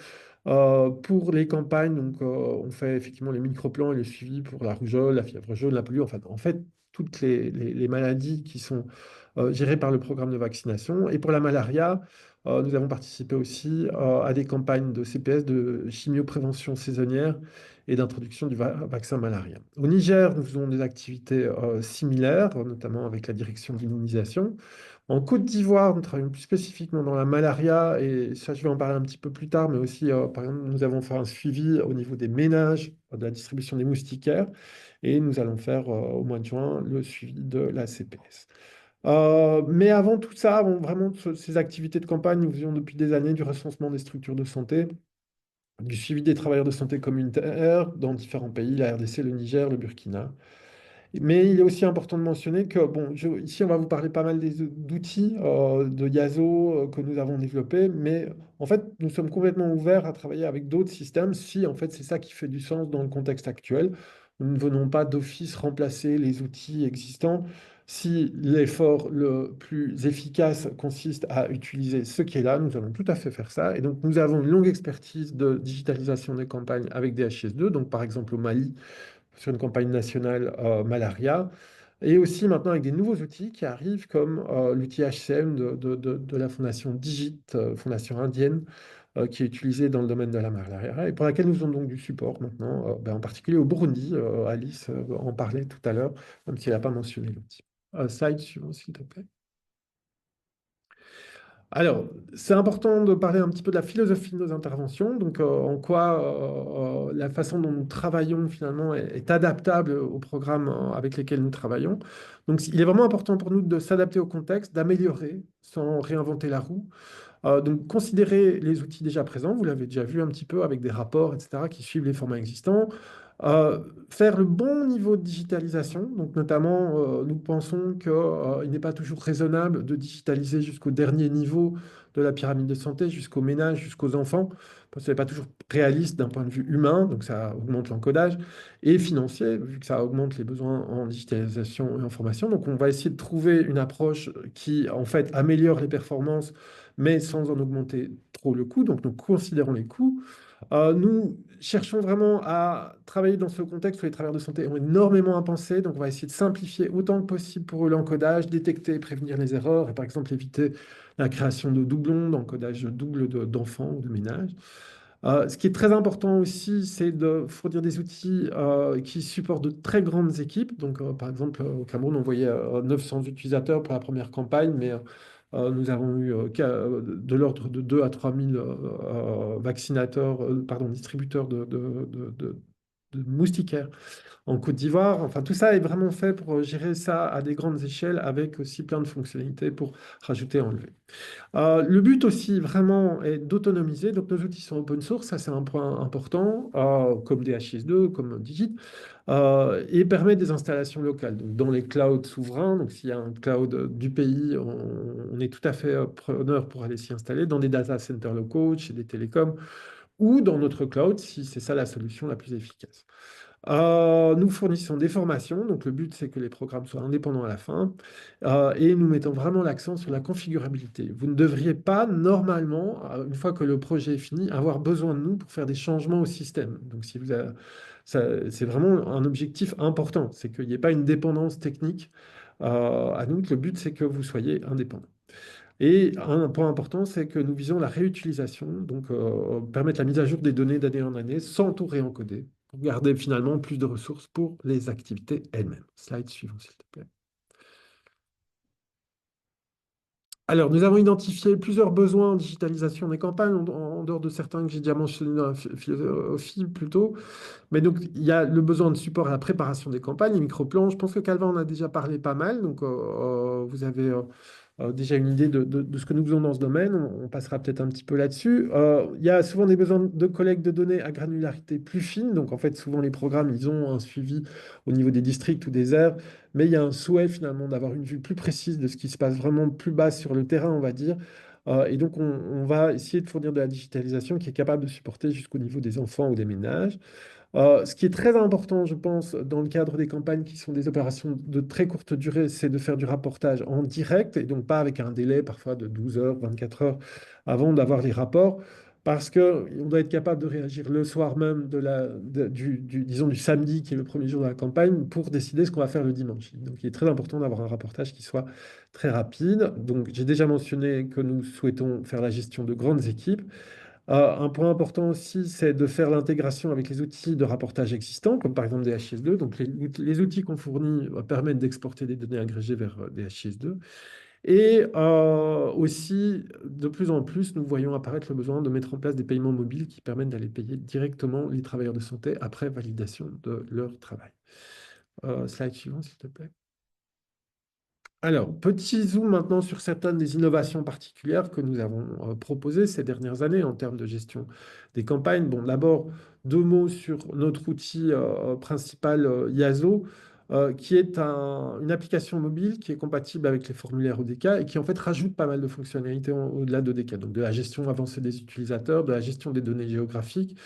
pour les campagnes. Donc on fait effectivement les microplans et le suivi pour la rougeole, la fièvre jaune, la polio, enfin en fait toutes les maladies qui sont gérées par le programme de vaccination. Et pour la malaria, nous avons participé aussi à des campagnes de CPS, de chimioprévention saisonnière et d'introduction du vaccin malaria. Au Niger, nous faisons des activités similaires, notamment avec la direction de l'immunisation. En Côte d'Ivoire, nous travaillons plus spécifiquement dans la malaria, et ça, je vais en parler un petit peu plus tard, mais aussi, par exemple, nous avons fait un suivi au niveau des ménages, de la distribution des moustiquaires, et nous allons faire au mois de juin le suivi de la CPS. Mais avant tout ça, avant vraiment ces activités de campagne, nous faisions depuis des années du recensement des structures de santé, du suivi des travailleurs de santé communautaires dans différents pays, la RDC, le Niger, le Burkina. Mais il est aussi important de mentionner que, bon, ici, on va vous parler pas mal d'outils de Yaso que nous avons développés, mais en fait, nous sommes complètement ouverts à travailler avec d'autres systèmes si, en fait, c'est ça qui fait du sens dans le contexte actuel. Nous ne venons pas d'office remplacer les outils existants. Si l'effort le plus efficace consiste à utiliser ce qui est là, nous allons tout à fait faire ça. Et donc, nous avons une longue expertise de digitalisation des campagnes avec DHIS2. Donc, par exemple, au Mali, sur une campagne nationale malaria, et aussi maintenant avec des nouveaux outils qui arrivent comme l'outil HCM de la fondation Digit, fondation indienne, qui est utilisée dans le domaine de la malaria et pour laquelle nous avons donc du support maintenant, en particulier au Burundi. Alice en parlait tout à l'heure, même si elle n'a pas mentionné l'outil. Slide suivant, s'il te plaît. Alors, c'est important de parler un petit peu de la philosophie de nos interventions, donc en quoi la façon dont nous travaillons finalement est adaptable aux programmes avec lesquels nous travaillons. Donc, il est vraiment important pour nous de s'adapter au contexte, d'améliorer sans réinventer la roue. Donc, considérer les outils déjà présents, vous l'avez déjà vu un petit peu avec des rapports, etc., qui suivent les formats existants, Faire le bon niveau de digitalisation, donc notamment, nous pensons qu'il n'est pas toujours raisonnable de digitaliser jusqu'au dernier niveau de la pyramide de santé, jusqu'aux ménages, jusqu'aux enfants, parce que ce n'est pas toujours réaliste d'un point de vue humain, donc ça augmente l'encodage, et financier, vu que ça augmente les besoins en digitalisation et en formation. Donc on va essayer de trouver une approche qui, en fait, améliore les performances, mais sans en augmenter trop le coût. Donc nous considérons les coûts. Nous cherchons vraiment à travailler dans ce contexte où les travailleurs de santé ont énormément à penser. Donc, on va essayer de simplifier autant que possible pour eux l'encodage, détecter et prévenir les erreurs et par exemple éviter la création de doublons, d'encodage double d'enfants ou de ménages. Ce qui est très important aussi, c'est de fournir des outils qui supportent de très grandes équipes. Donc, par exemple, au Cameroun, on voyait 900 utilisateurs pour la première campagne, mais nous avons eu de l'ordre de 2 à 3 000 vaccinateurs, pardon, distributeurs de moustiquaires en Côte d'Ivoire. Enfin, tout ça est vraiment fait pour gérer ça à des grandes échelles avec aussi plein de fonctionnalités pour rajouter et enlever. Le but aussi vraiment est d'autonomiser. Donc nos outils sont open source, ça c'est un point important, comme DHIS2, comme Digit, et permet des installations locales. Donc dans les clouds souverains, donc s'il y a un cloud du pays, on est tout à fait preneur pour aller s'y installer, dans des data centers locaux, chez des télécoms, ou dans notre cloud, si c'est ça la solution la plus efficace. Nous fournissons des formations, donc le but c'est que les programmes soient indépendants à la fin, et nous mettons vraiment l'accent sur la configurabilité. Vous ne devriez pas normalement, une fois que le projet est fini, avoir besoin de nous pour faire des changements au système. Donc si vous avez, c'est vraiment un objectif important, c'est qu'il n'y ait pas une dépendance technique à nous. Le but c'est que vous soyez indépendants. Et un point important, c'est que nous visons la réutilisation, donc permettre la mise à jour des données d'année en année sans tout réencoder, pour garder finalement plus de ressources pour les activités elles-mêmes. Slide suivant, s'il te plaît. Alors, nous avons identifié plusieurs besoins en digitalisation des campagnes, en dehors de certains que j'ai déjà mentionnés dans la philosophie plus tôt. Mais donc, il y a le besoin de support à la préparation des campagnes, les microplans. Je pense que Calvin en a déjà parlé pas mal. Donc, vous avez déjà une idée de ce que nous faisons dans ce domaine. On passera peut-être un petit peu là-dessus. Il y a souvent des besoins de collecte de données à granularité plus fine. Donc, en fait, souvent, les programmes, ils ont un suivi au niveau des districts ou des aires. Mais il y a un souhait, finalement, d'avoir une vue plus précise de ce qui se passe vraiment plus bas sur le terrain, on va dire. Et donc, on va essayer de fournir de la digitalisation qui est capable de supporter jusqu'au niveau des enfants ou des ménages. Ce qui est très important, je pense, dans le cadre des campagnes qui sont des opérations de très courte durée, c'est de faire du rapportage en direct et donc pas avec un délai parfois de 12 heures, 24 heures avant d'avoir les rapports, parce qu'on doit être capable de réagir le soir même disons, du samedi, qui est le premier jour de la campagne, pour décider ce qu'on va faire le dimanche. Donc il est très important d'avoir un rapportage qui soit très rapide. Donc j'ai déjà mentionné que nous souhaitons faire la gestion de grandes équipes. Un point important aussi, c'est de faire l'intégration avec les outils de rapportage existants, comme par exemple DHIS2. Donc, les outils qu'on fournit permettent d'exporter des données agrégées vers DHIS2. Et aussi, de plus en plus, nous voyons apparaître le besoin de mettre en place des paiements mobiles qui permettent d'aller payer directement les travailleurs de santé après validation de leur travail. Slide suivant, s'il te plaît. Alors, petit zoom maintenant sur certaines des innovations particulières que nous avons proposées ces dernières années en termes de gestion des campagnes. Bon, d'abord, deux mots sur notre outil principal, Yazo, qui est une application mobile qui est compatible avec les formulaires ODK et qui en fait rajoute pas mal de fonctionnalités au-delà d'ODK. Donc, de la gestion avancée des utilisateurs, de la gestion des données géographiques,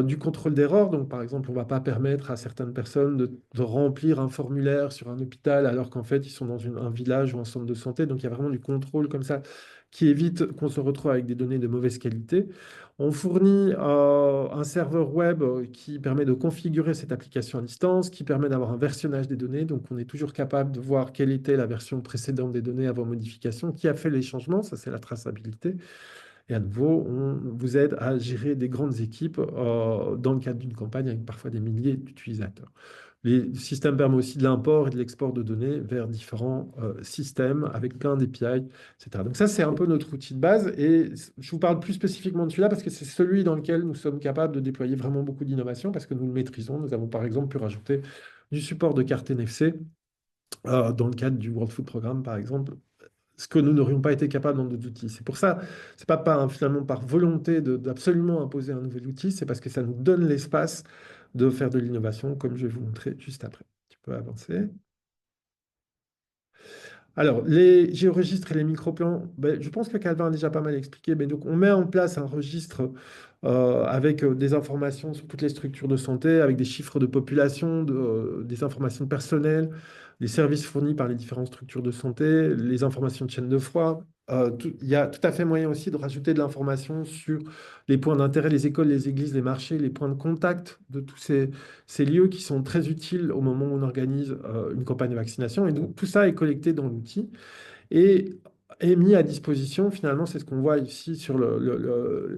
du contrôle d'erreur. Donc, par exemple, on ne va pas permettre à certaines personnes de remplir un formulaire sur un hôpital alors qu'en fait, ils sont dans un village ou un centre de santé. Donc, il y a vraiment du contrôle comme ça qui évite qu'on se retrouve avec des données de mauvaise qualité. On fournit un serveur web qui permet de configurer cette application à distance, qui permet d'avoir un versionnage des données. Donc, on est toujours capable de voir quelle était la version précédente des données avant modification, qui a fait les changements. Ça, c'est la traçabilité. Et à nouveau, on vous aide à gérer des grandes équipes dans le cadre d'une campagne avec parfois des milliers d'utilisateurs. Le système permet aussi de l'import et de l'export de données vers différents systèmes avec plein d'API, etc. Donc ça, c'est un peu notre outil de base. Et je vous parle plus spécifiquement de celui-là parce que c'est celui dans lequel nous sommes capables de déployer vraiment beaucoup d'innovation parce que nous le maîtrisons. Nous avons par exemple pu rajouter du support de carte NFC dans le cadre du World Food Programme, par exemple, ce que nous n'aurions pas été capables dans d'autres outils. C'est pour ça, c'est pas finalement par volonté d'absolument imposer un nouvel outil, c'est parce que ça nous donne l'espace de faire de l'innovation, comme je vais vous montrer juste après. Tu peux avancer. Alors, les géoregistres et les microplans, ben, je pense que Calvin a déjà pas mal expliqué, mais donc on met en place un registre avec des informations sur toutes les structures de santé, avec des chiffres de population, des informations personnelles, les services fournis par les différentes structures de santé, les informations de chaîne de froid. Il y a tout à fait moyen aussi de rajouter de l'information sur les points d'intérêt, les écoles, les églises, les marchés, les points de contact de tous ces lieux qui sont très utiles au moment où on organise une campagne de vaccination. Et donc, tout ça est collecté dans l'outil et est mis à disposition. Finalement, c'est ce qu'on voit ici sur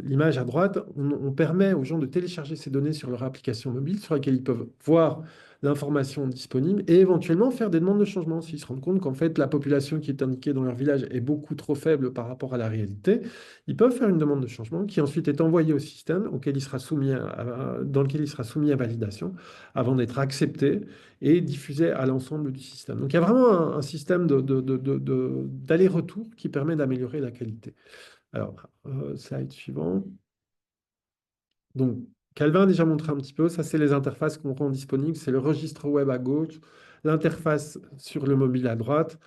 l'image à droite. On permet aux gens de télécharger ces données sur leur application mobile sur laquelle ils peuvent voir l'information disponible et éventuellement faire des demandes de changement s'ils se rendent compte qu'en fait, la population qui est indiquée dans leur village est beaucoup trop faible par rapport à la réalité. Ils peuvent faire une demande de changement qui ensuite est envoyée au système auquel il sera soumis dans lequel il sera soumis à validation avant d'être accepté et diffusé à l'ensemble du système. Donc il y a vraiment un système d'aller-retour qui permet d'améliorer la qualité. Alors, slide suivant. Donc, Calvin a déjà montré un petit peu, ça c'est les interfaces qu'on rend disponibles, c'est le registre web à gauche, l'interface sur le mobile à droite.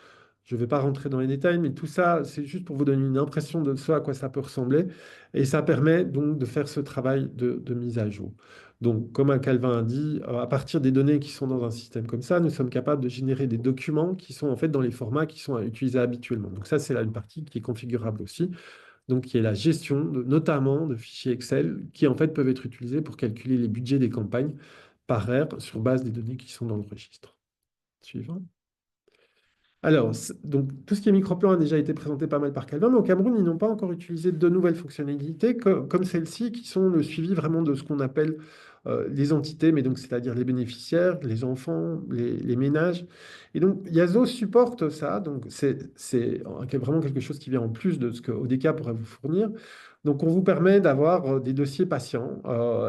Je ne vais pas rentrer dans les détails, mais tout ça, c'est juste pour vous donner une impression de ce à quoi ça peut ressembler. Et ça permet donc de faire ce travail de mise à jour. Donc, comme un Calvin a dit, à partir des données qui sont dans un système comme ça, nous sommes capables de générer des documents qui sont en fait dans les formats qui sont utilisés habituellement. Donc ça, c'est là une partie qui est configurable aussi. Donc, qui est la gestion notamment de fichiers Excel qui en fait peuvent être utilisés pour calculer les budgets des campagnes par aire sur base des données qui sont dans le registre. Suivant. Alors, donc, tout ce qui est microplan a déjà été présenté pas mal par Calvin, mais au Cameroun, ils n'ont pas encore utilisé de nouvelles fonctionnalités comme celles-ci, qui sont le suivi vraiment de ce qu'on appelle les entités, mais donc c'est-à-dire les bénéficiaires, les enfants, les ménages. Et donc, Yazo supporte ça, donc c'est vraiment quelque chose qui vient en plus de ce que ODK pourrait vous fournir. Donc, on vous permet d'avoir des dossiers patients,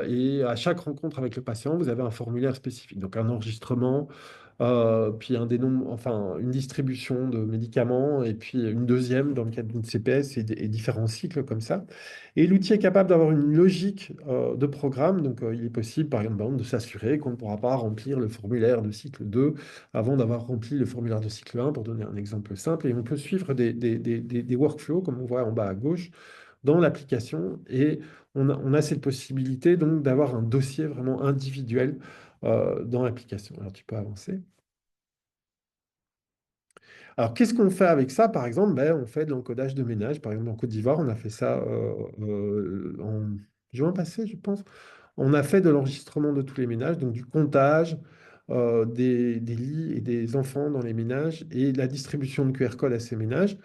et à chaque rencontre avec le patient, vous avez un formulaire spécifique, donc un enregistrement, puis enfin, une distribution de médicaments, et puis une deuxième dans le cadre d'une CPS et différents cycles comme ça. Et l'outil est capable d'avoir une logique de programme. Donc, il est possible, par exemple, de s'assurer qu'on ne pourra pas remplir le formulaire de cycle 2 avant d'avoir rempli le formulaire de cycle 1, pour donner un exemple simple. Et on peut suivre des workflows, comme on voit en bas à gauche, dans l'application. Et on a cette possibilité donc d'avoir un dossier vraiment individuel dans l'application. Alors, tu peux avancer. Alors, qu'est-ce qu'on fait avec ça? Par exemple, ben, on fait de l'encodage de ménage. Par exemple, en Côte d'Ivoire, on a fait ça en juin passé, je pense. On a fait de l'enregistrement de tous les ménages, donc du comptage des lits et des enfants dans les ménages et la distribution de QR codes à ces ménages.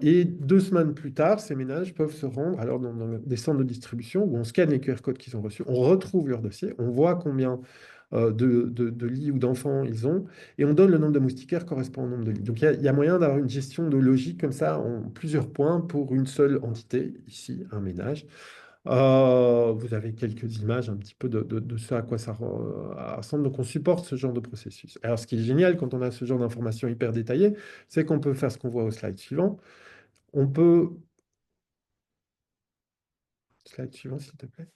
Et 2 semaines plus tard, ces ménages peuvent se rendre alors dans des centres de distribution où on scanne les QR codes qu'ils ont reçus, on retrouve leur dossier, on voit combien de lits ou d'enfants ils ont, et on donne le nombre de moustiquaires correspondant au nombre de lits. Donc il y a moyen d'avoir une gestion de logique comme ça en plusieurs points pour une seule entité, ici un ménage. Vous avez quelques images un petit peu de ce à quoi ça ressemble. Donc, on supporte ce genre de processus. Alors, ce qui est génial quand on a ce genre d'informations hyper détaillées, c'est qu'on peut faire ce qu'on voit au slide suivant. On peut... Slide suivant, s'il te plaît.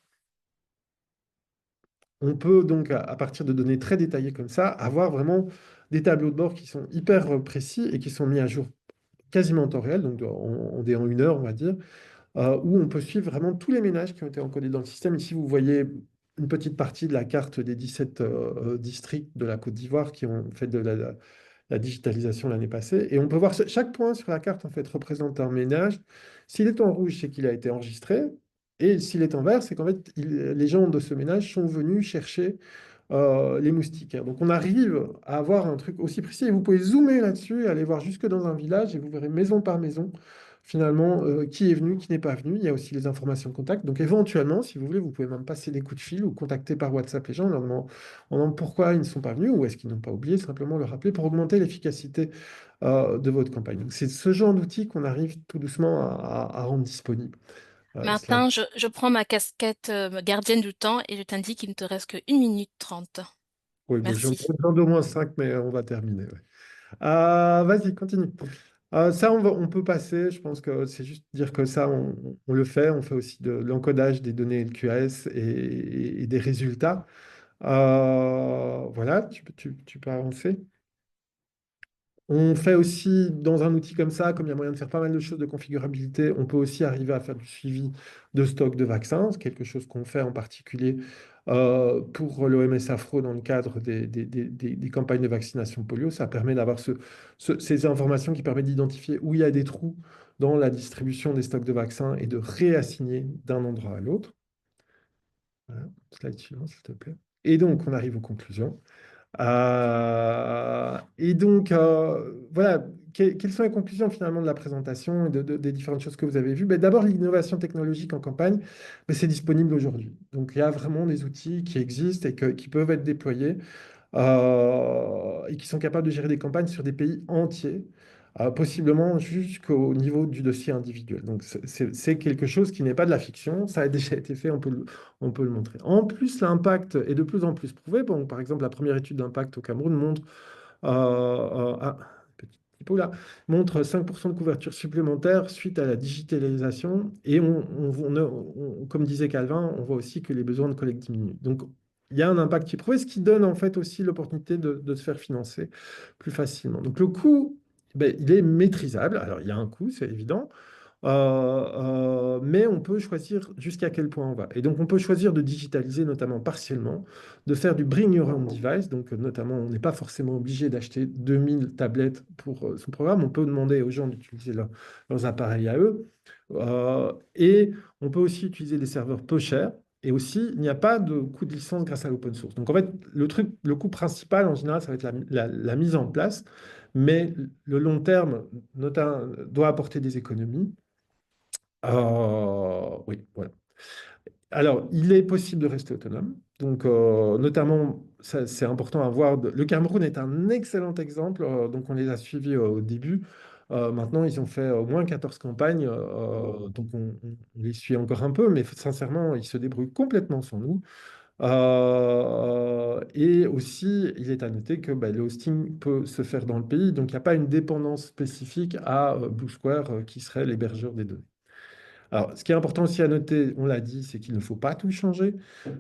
On peut donc, à partir de données très détaillées comme ça, avoir vraiment des tableaux de bord qui sont hyper précis et qui sont mis à jour quasiment en temps réel, donc en 1 heure, on va dire, où on peut suivre vraiment tous les ménages qui ont été encodés dans le système. Ici, vous voyez une petite partie de la carte des 17 districts de la Côte d'Ivoire qui ont fait de la digitalisation l'année passée. Et on peut voir chaque point sur la carte en fait représente un ménage. S'il est en rouge, c'est qu'il a été enregistré. Et s'il est en vert, c'est qu'en fait, les gens de ce ménage sont venus chercher les moustiquaires. Donc, on arrive à avoir un truc aussi précis. Et vous pouvez zoomer là-dessus, aller voir jusque dans un village, et vous verrez maison par maison, finalement, qui est venu, qui n'est pas venu. Il y a aussi les informations contact. Donc, éventuellement, si vous voulez, vous pouvez même passer des coups de fil ou contacter par WhatsApp les gens en leur demandant pourquoi ils ne sont pas venus ou est-ce qu'ils n'ont pas oublié, simplement le rappeler pour augmenter l'efficacité de votre campagne. Donc, c'est ce genre d'outils qu'on arrive tout doucement à rendre disponible. Slide. Martin, je prends ma casquette gardienne du temps et je t'indique qu'il ne te reste que 1 minute 30. Oui, mais j'en Merci. ai au moins 5, mais on va terminer. Ouais. Vas-y, continue. Ça, on peut passer. Je pense que c'est juste dire que ça, on le fait. On fait aussi de l'encodage des données LQS et des résultats. Voilà, tu peux avancer. On fait aussi dans un outil comme ça, comme il y a moyen de faire pas mal de choses de configurabilité, on peut aussi arriver à faire du suivi de stock de vaccins. C'est quelque chose qu'on fait en particulier pour l'OMS Afro dans le cadre des campagnes de vaccination polio. Ça permet d'avoir ces informations qui permettent d'identifier où il y a des trous dans la distribution des stocks de vaccins et de réassigner d'un endroit à l'autre. Voilà. Slide suivant, s'il te plaît. Et donc, on arrive aux conclusions. Et donc, voilà, quelles sont les conclusions finalement de la présentation et des différentes choses que vous avez vues? Ben, d'abord, l'innovation technologique en campagne, ben, c'est disponible aujourd'hui. Donc, il y a vraiment des outils qui existent et qui peuvent être déployés et qui sont capables de gérer des campagnes sur des pays entiers, possiblement jusqu'au niveau du dossier individuel. Donc, c'est quelque chose qui n'est pas de la fiction, ça a déjà été fait, on peut le montrer. En plus, l'impact est de plus en plus prouvé. Bon, par exemple, la première étude d'impact au Cameroun montre, petit typo là, montre 5% de couverture supplémentaire suite à la digitalisation. Et comme disait Calvin, on voit aussi que les besoins de collecte diminuent. Donc, il y a un impact qui est prouvé, ce qui donne en fait aussi l'opportunité de se faire financer plus facilement. Donc, le coût, ben, il est maîtrisable. Alors, il y a un coût, c'est évident. Mais on peut choisir jusqu'à quel point on va. Et donc, on peut choisir de digitaliser, notamment partiellement, de faire du Bring Your Own Device. Donc, notamment, on n'est pas forcément obligé d'acheter 2000 tablettes pour son programme. On peut demander aux gens d'utiliser leurs appareils à eux. Et on peut aussi utiliser des serveurs peu chers. Et aussi, il n'y a pas de coût de licence grâce à l'open source. Donc, en fait, le coût principal, en général, ça va être la mise en place. Mais le long terme doit apporter des économies. Oui, voilà. Alors, il est possible de rester autonome. Donc, notamment, c'est important à voir. Le Cameroun est un excellent exemple. Donc, on les a suivis au début. Maintenant, ils ont fait au moins 14 campagnes. Donc, on les suit encore un peu, mais sincèrement, ils se débrouillent complètement sans nous. Et aussi, il est à noter que bah, le hosting peut se faire dans le pays. Donc, il n'y a pas une dépendance spécifique à Blue Square qui serait l'hébergeur des données. Alors, ce qui est important aussi à noter, on l'a dit, c'est qu'il ne faut pas tout changer.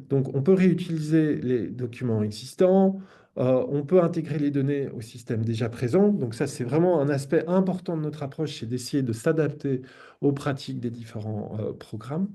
Donc, on peut réutiliser les documents existants, on peut intégrer les données au système déjà présent. Donc, ça, c'est vraiment un aspect important de notre approche, c'est d'essayer de s'adapter aux pratiques des différents programmes.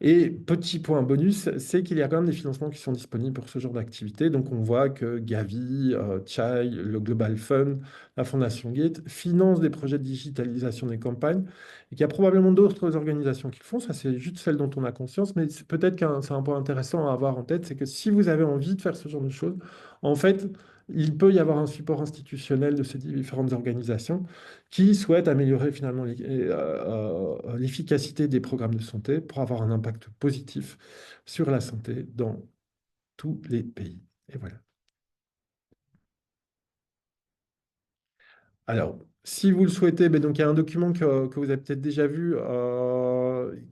Et petit point bonus, c'est qu'il y a quand même des financements qui sont disponibles pour ce genre d'activité. Donc on voit que Gavi, Chai, le Global Fund, la Fondation Gates financent des projets de digitalisation des campagnes et qu'il y a probablement d'autres organisations qui le font. Ça, c'est juste celle dont on a conscience, mais peut-être que c'est un point intéressant à avoir en tête, c'est que si vous avez envie de faire ce genre de choses, en fait, il peut y avoir un support institutionnel de ces différentes organisations qui souhaitent améliorer finalement l'efficacité des programmes de santé pour avoir un impact positif sur la santé dans tous les pays. Et voilà. Alors, si vous le souhaitez, ben donc, il y a un document que vous avez peut-être déjà vu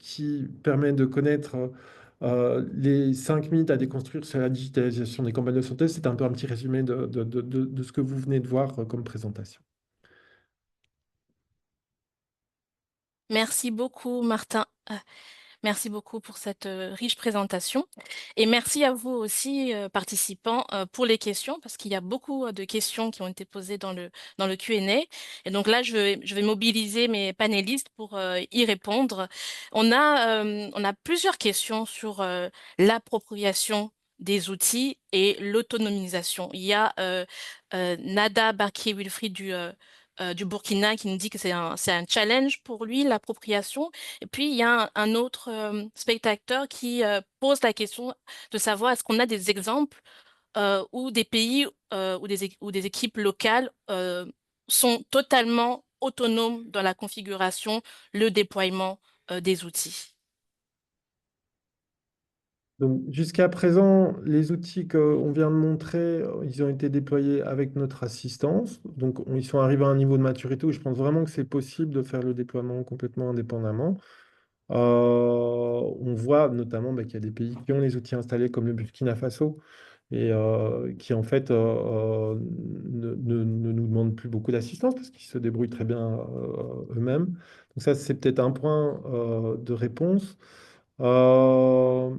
qui permet de connaître les 5 mythes à déconstruire sur la digitalisation des campagnes de santé. C'est un peu un petit résumé de ce que vous venez de voir comme présentation. Merci beaucoup, Martin. Merci beaucoup pour cette riche présentation. Et merci à vous aussi, participants, pour les questions, parce qu'il y a beaucoup de questions qui ont été posées dans le Q&A. Et donc là, je vais mobiliser mes panélistes pour y répondre. On a plusieurs questions sur l'appropriation des outils et l'autonomisation. Il y a Nada Barkier-Wilfried du Burkina qui nous dit que c'est un challenge pour lui, l'appropriation. Et puis, il y a un autre spectateur qui pose la question de savoir est-ce qu'on a des exemples où des pays ou des équipes locales sont totalement autonomes dans la configuration, le déploiement des outils. Donc, jusqu'à présent, les outils qu'on vient de montrer, ils ont été déployés avec notre assistance. Donc, ils sont arrivés à un niveau de maturité où je pense vraiment que c'est possible de faire le déploiement complètement indépendamment. On voit notamment qu'il y a des pays qui ont les outils installés comme le Burkina Faso, et qui en fait ne nous demandent plus beaucoup d'assistance parce qu'ils se débrouillent très bien eux-mêmes. Donc ça, c'est peut-être un point de réponse. Euh,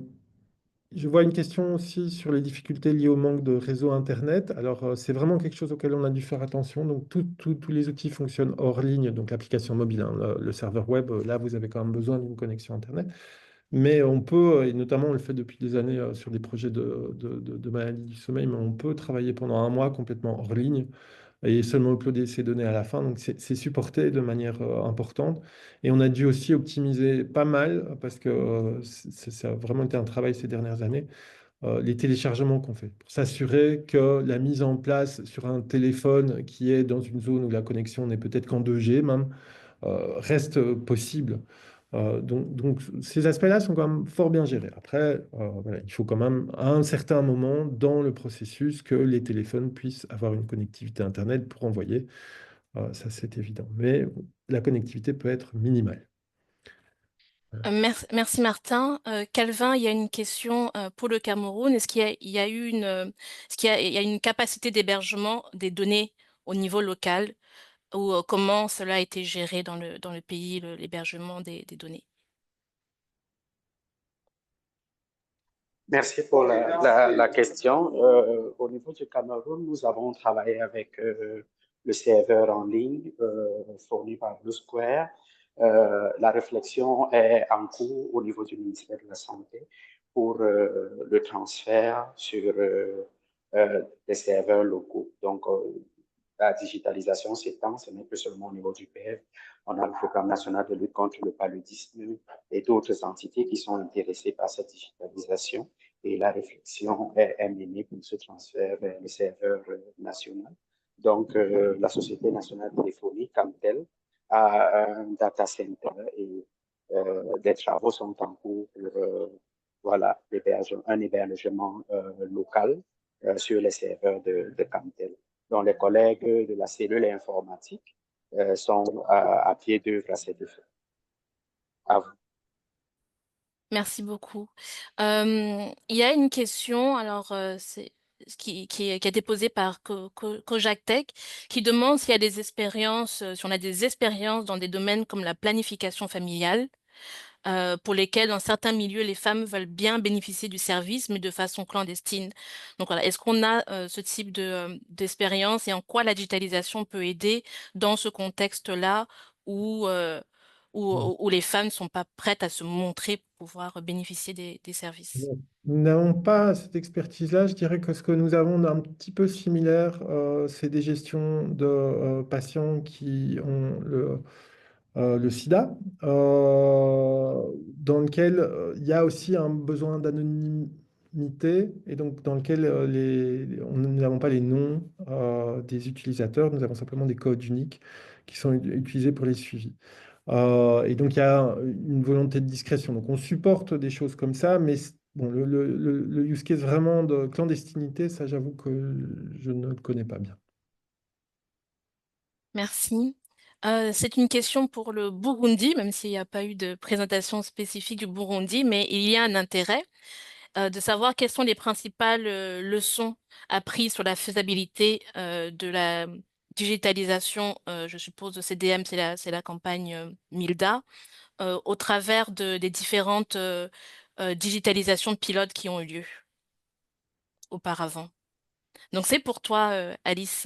je vois une question aussi sur les difficultés liées au manque de réseau Internet. Alors, c'est vraiment quelque chose auquel on a dû faire attention. Donc, tous les outils fonctionnent hors ligne, donc l'application mobile, hein, le serveur web, là, vous avez quand même besoin d'une connexion Internet. Mais on peut, et notamment on le fait depuis des années sur des projets de maladie du sommeil, mais on peut travailler pendant un mois complètement hors ligne et seulement uploader ces données à la fin. Donc c'est supporté de manière importante. Et on a dû aussi optimiser pas mal, parce que ça a vraiment été un travail ces dernières années, les téléchargements qu'on fait, pour s'assurer que la mise en place sur un téléphone qui est dans une zone où la connexion n'est peut-être qu'en 2G même, reste possible. Donc, ces aspects-là sont quand même fort bien gérés. Après, voilà, il faut quand même, à un certain moment dans le processus, que les téléphones puissent avoir une connectivité Internet pour envoyer. Ça, c'est évident. Mais la connectivité peut être minimale. Merci Martin. Calvin, il y a une question pour le Cameroun. Est-ce il y a eu est-ce il y a une capacité d'hébergement des données au niveau local ou comment cela a été géré dans le pays, l'hébergement des données? Merci pour la question. Au niveau du Cameroun, nous avons travaillé avec le serveur en ligne fourni par Blue Square. La réflexion est en cours au niveau du ministère de la Santé pour le transfert sur des serveurs locaux. Donc, la digitalisation s'étend, ce n'est plus seulement au niveau du PF. On a le Programme national de lutte contre le paludisme et d'autres entités qui sont intéressées par cette digitalisation. Et la réflexion est menée pour ce transfert vers le serveur national. Donc, la Société nationale de téléphonie, comme telle, a un data center et des travaux sont en cours pour voilà, un hébergement local sur les serveurs de Camtel, dont les collègues de la cellule informatique sont à pied d'œuvre à cet effet. À vous. Merci beaucoup. Il y a une question, alors c'est qui a été posée par Kojak Tech, qui demande s'il y a des expériences, si on a des expériences dans des domaines comme la planification familiale, pour lesquels, dans certains milieux, les femmes veulent bien bénéficier du service, mais de façon clandestine. Donc voilà, est-ce qu'on a ce type d'expérience et en quoi la digitalisation peut aider dans ce contexte-là où, où les femmes ne sont pas prêtes à se montrer pour pouvoir bénéficier des services? Nous n'avons pas cette expertise-là. Je dirais que ce que nous avons d'un petit peu similaire, c'est des gestions de patients qui ont le sida, dans lequel il y a aussi un besoin d'anonymité et donc dans lequel nous n'avons pas les noms des utilisateurs, nous avons simplement des codes uniques qui sont utilisés pour les suivis. Et donc, il y a une volonté de discrétion. Donc, on supporte des choses comme ça, mais bon, le use case vraiment de clandestinité, ça, j'avoue que je ne le connais pas bien. Merci. C'est une question pour le Burundi, même s'il n'y a pas eu de présentation spécifique du Burundi, mais il y a un intérêt de savoir quelles sont les principales leçons apprises sur la faisabilité de la digitalisation, je suppose, de CDM, c'est la campagne MILDA, au travers des différentes digitalisations de pilotes qui ont eu lieu auparavant. Donc c'est pour toi, Alice,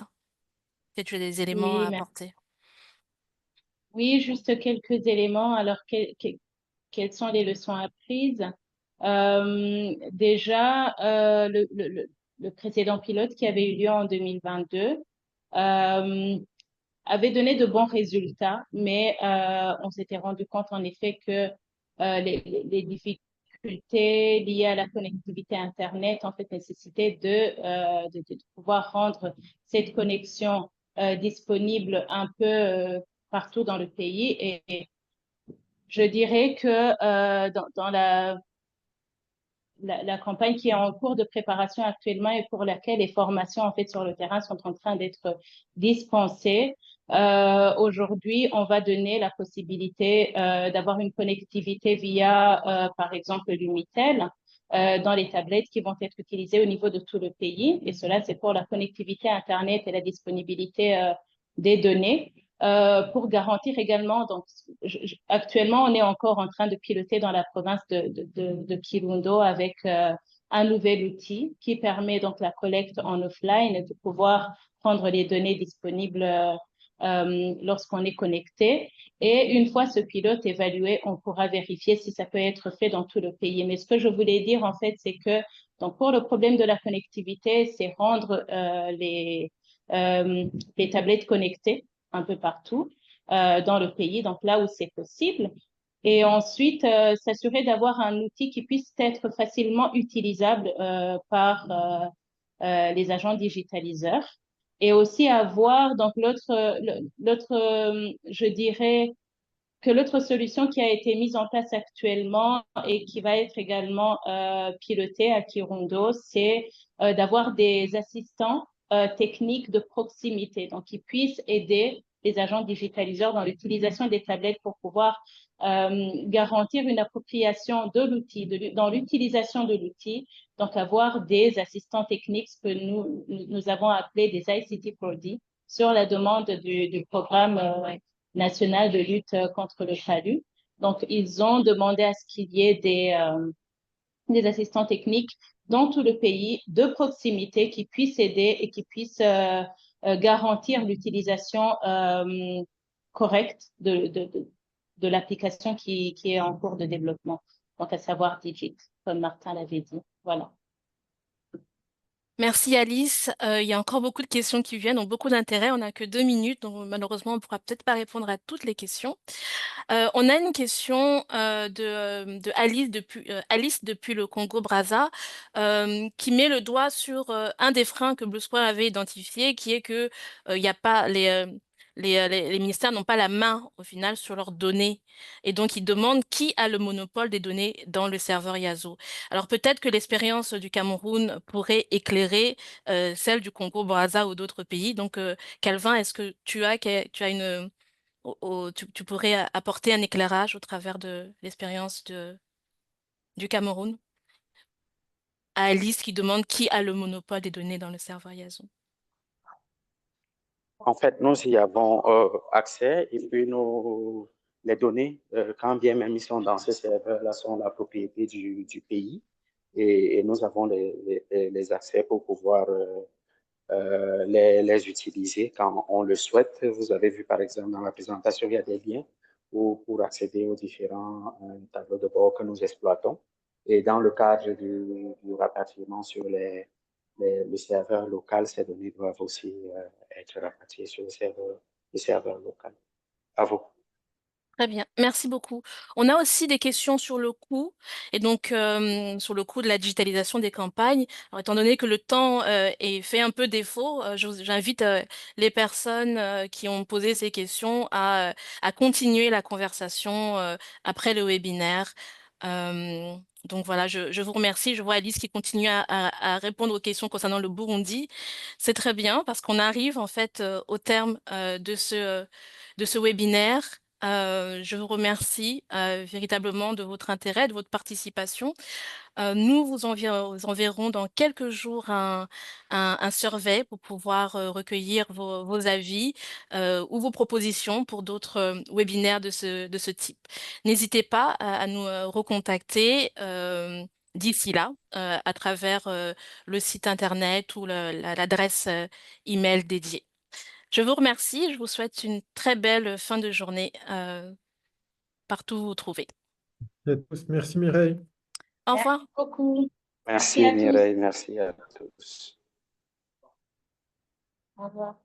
peut-être tu as des éléments à Oui, apporter. oui, juste quelques éléments. Alors, quelles sont les leçons apprises? Déjà, le précédent pilote qui avait eu lieu en 2022 avait donné de bons résultats, mais on s'était rendu compte en effet que les difficultés liées à la connectivité Internet en fait nécessitaient de pouvoir rendre cette connexion disponible un peu partout dans le pays. Et je dirais que dans la campagne qui est en cours de préparation actuellement et pour laquelle les formations en fait sur le terrain sont en train d'être dispensées. Aujourd'hui, on va donner la possibilité d'avoir une connectivité via, par exemple, l'Umitel. dans les tablettes qui vont être utilisées au niveau de tout le pays. Et cela, c'est pour la connectivité Internet et la disponibilité des données. Pour garantir également, donc actuellement, on est encore en train de piloter dans la province de Kirundo avec un nouvel outil qui permet donc la collecte en offline et de pouvoir prendre les données disponibles lorsqu'on est connecté. Et une fois ce pilote évalué, on pourra vérifier si ça peut être fait dans tout le pays. Mais ce que je voulais dire, en fait, c'est que donc pour le problème de la connectivité, c'est rendre les tablettes connectées un peu partout dans le pays, donc là où c'est possible. Et ensuite, s'assurer d'avoir un outil qui puisse être facilement utilisable par les agents digitaliseurs. Et aussi avoir, donc je dirais que l'autre solution qui a été mise en place actuellement et qui va être également pilotée à Kirundo, c'est d'avoir des assistants techniques de proximité, donc qui puissent aider les agents digitaliseurs dans l'utilisation des tablettes pour pouvoir garantir une appropriation de l'outil, dans l'utilisation de l'outil, donc avoir des assistants techniques, ce que nous avons appelé des ICT4D, sur la demande du programme national de lutte contre le palu. Donc, ils ont demandé à ce qu'il y ait des assistants techniques dans tout le pays de proximité qui puissent aider et qui puissent garantir l'utilisation correcte de l'application qui est en cours de développement. Donc, à savoir Digit, comme Martin l'avait dit. Voilà. Merci Alice. Il y a encore beaucoup de questions qui viennent, donc beaucoup d'intérêt. On n'a que 2 minutes, donc malheureusement, on ne pourra peut-être pas répondre à toutes les questions. On a une question de Alice depuis le Congo-Brazza qui met le doigt sur un des freins que Blue Square avait identifié, qui est que il y a pas les ministères n'ont pas la main au final sur leurs données. Et donc, ils demandent qui a le monopole des données dans le serveur Yazo. Alors, peut-être que l'expérience du Cameroun pourrait éclairer celle du Congo-Brazza ou d'autres pays. Donc, Calvin, est-ce que tu as tu pourrais apporter un éclairage au travers de l'expérience du Cameroun à Alice qui demande qui a le monopole des données dans le serveur Yazo. En fait, nous y avons accès et puis les données, quand bien même ils sont dans ce serveur-là, sont la propriété du pays et nous avons les accès pour pouvoir les utiliser quand on le souhaite. Vous avez vu, par exemple, dans la présentation, il y a des liens pour accéder aux différents tableaux de bord que nous exploitons. Et dans le cadre du rapatriement sur le serveur local, ces données doivent aussi être rapatriées sur le serveur local. À vous. Très bien, merci beaucoup. On a aussi des questions sur le coût et donc sur le coût de la digitalisation des campagnes. Alors, étant donné que le temps est fait un peu défaut, j'invite les personnes qui ont posé ces questions à continuer la conversation après le webinaire. Euh, donc voilà, je vous remercie. Je vois Alice qui continue à répondre aux questions concernant le Burundi. C'est très bien parce qu'on arrive en fait au terme de ce webinaire. Je vous remercie véritablement de votre intérêt, de votre participation. Nous vous enverrons dans quelques jours un survey pour pouvoir recueillir vos avis ou vos propositions pour d'autres webinaires de ce type. N'hésitez pas à nous recontacter d'ici là à travers le site internet ou l'adresse email dédiée. Je vous remercie, je vous souhaite une très belle fin de journée partout où vous vous trouvez. Et à tous. Merci Mireille. Au Merci revoir. beaucoup. Merci à tous. Mireille, merci à tous. Au revoir.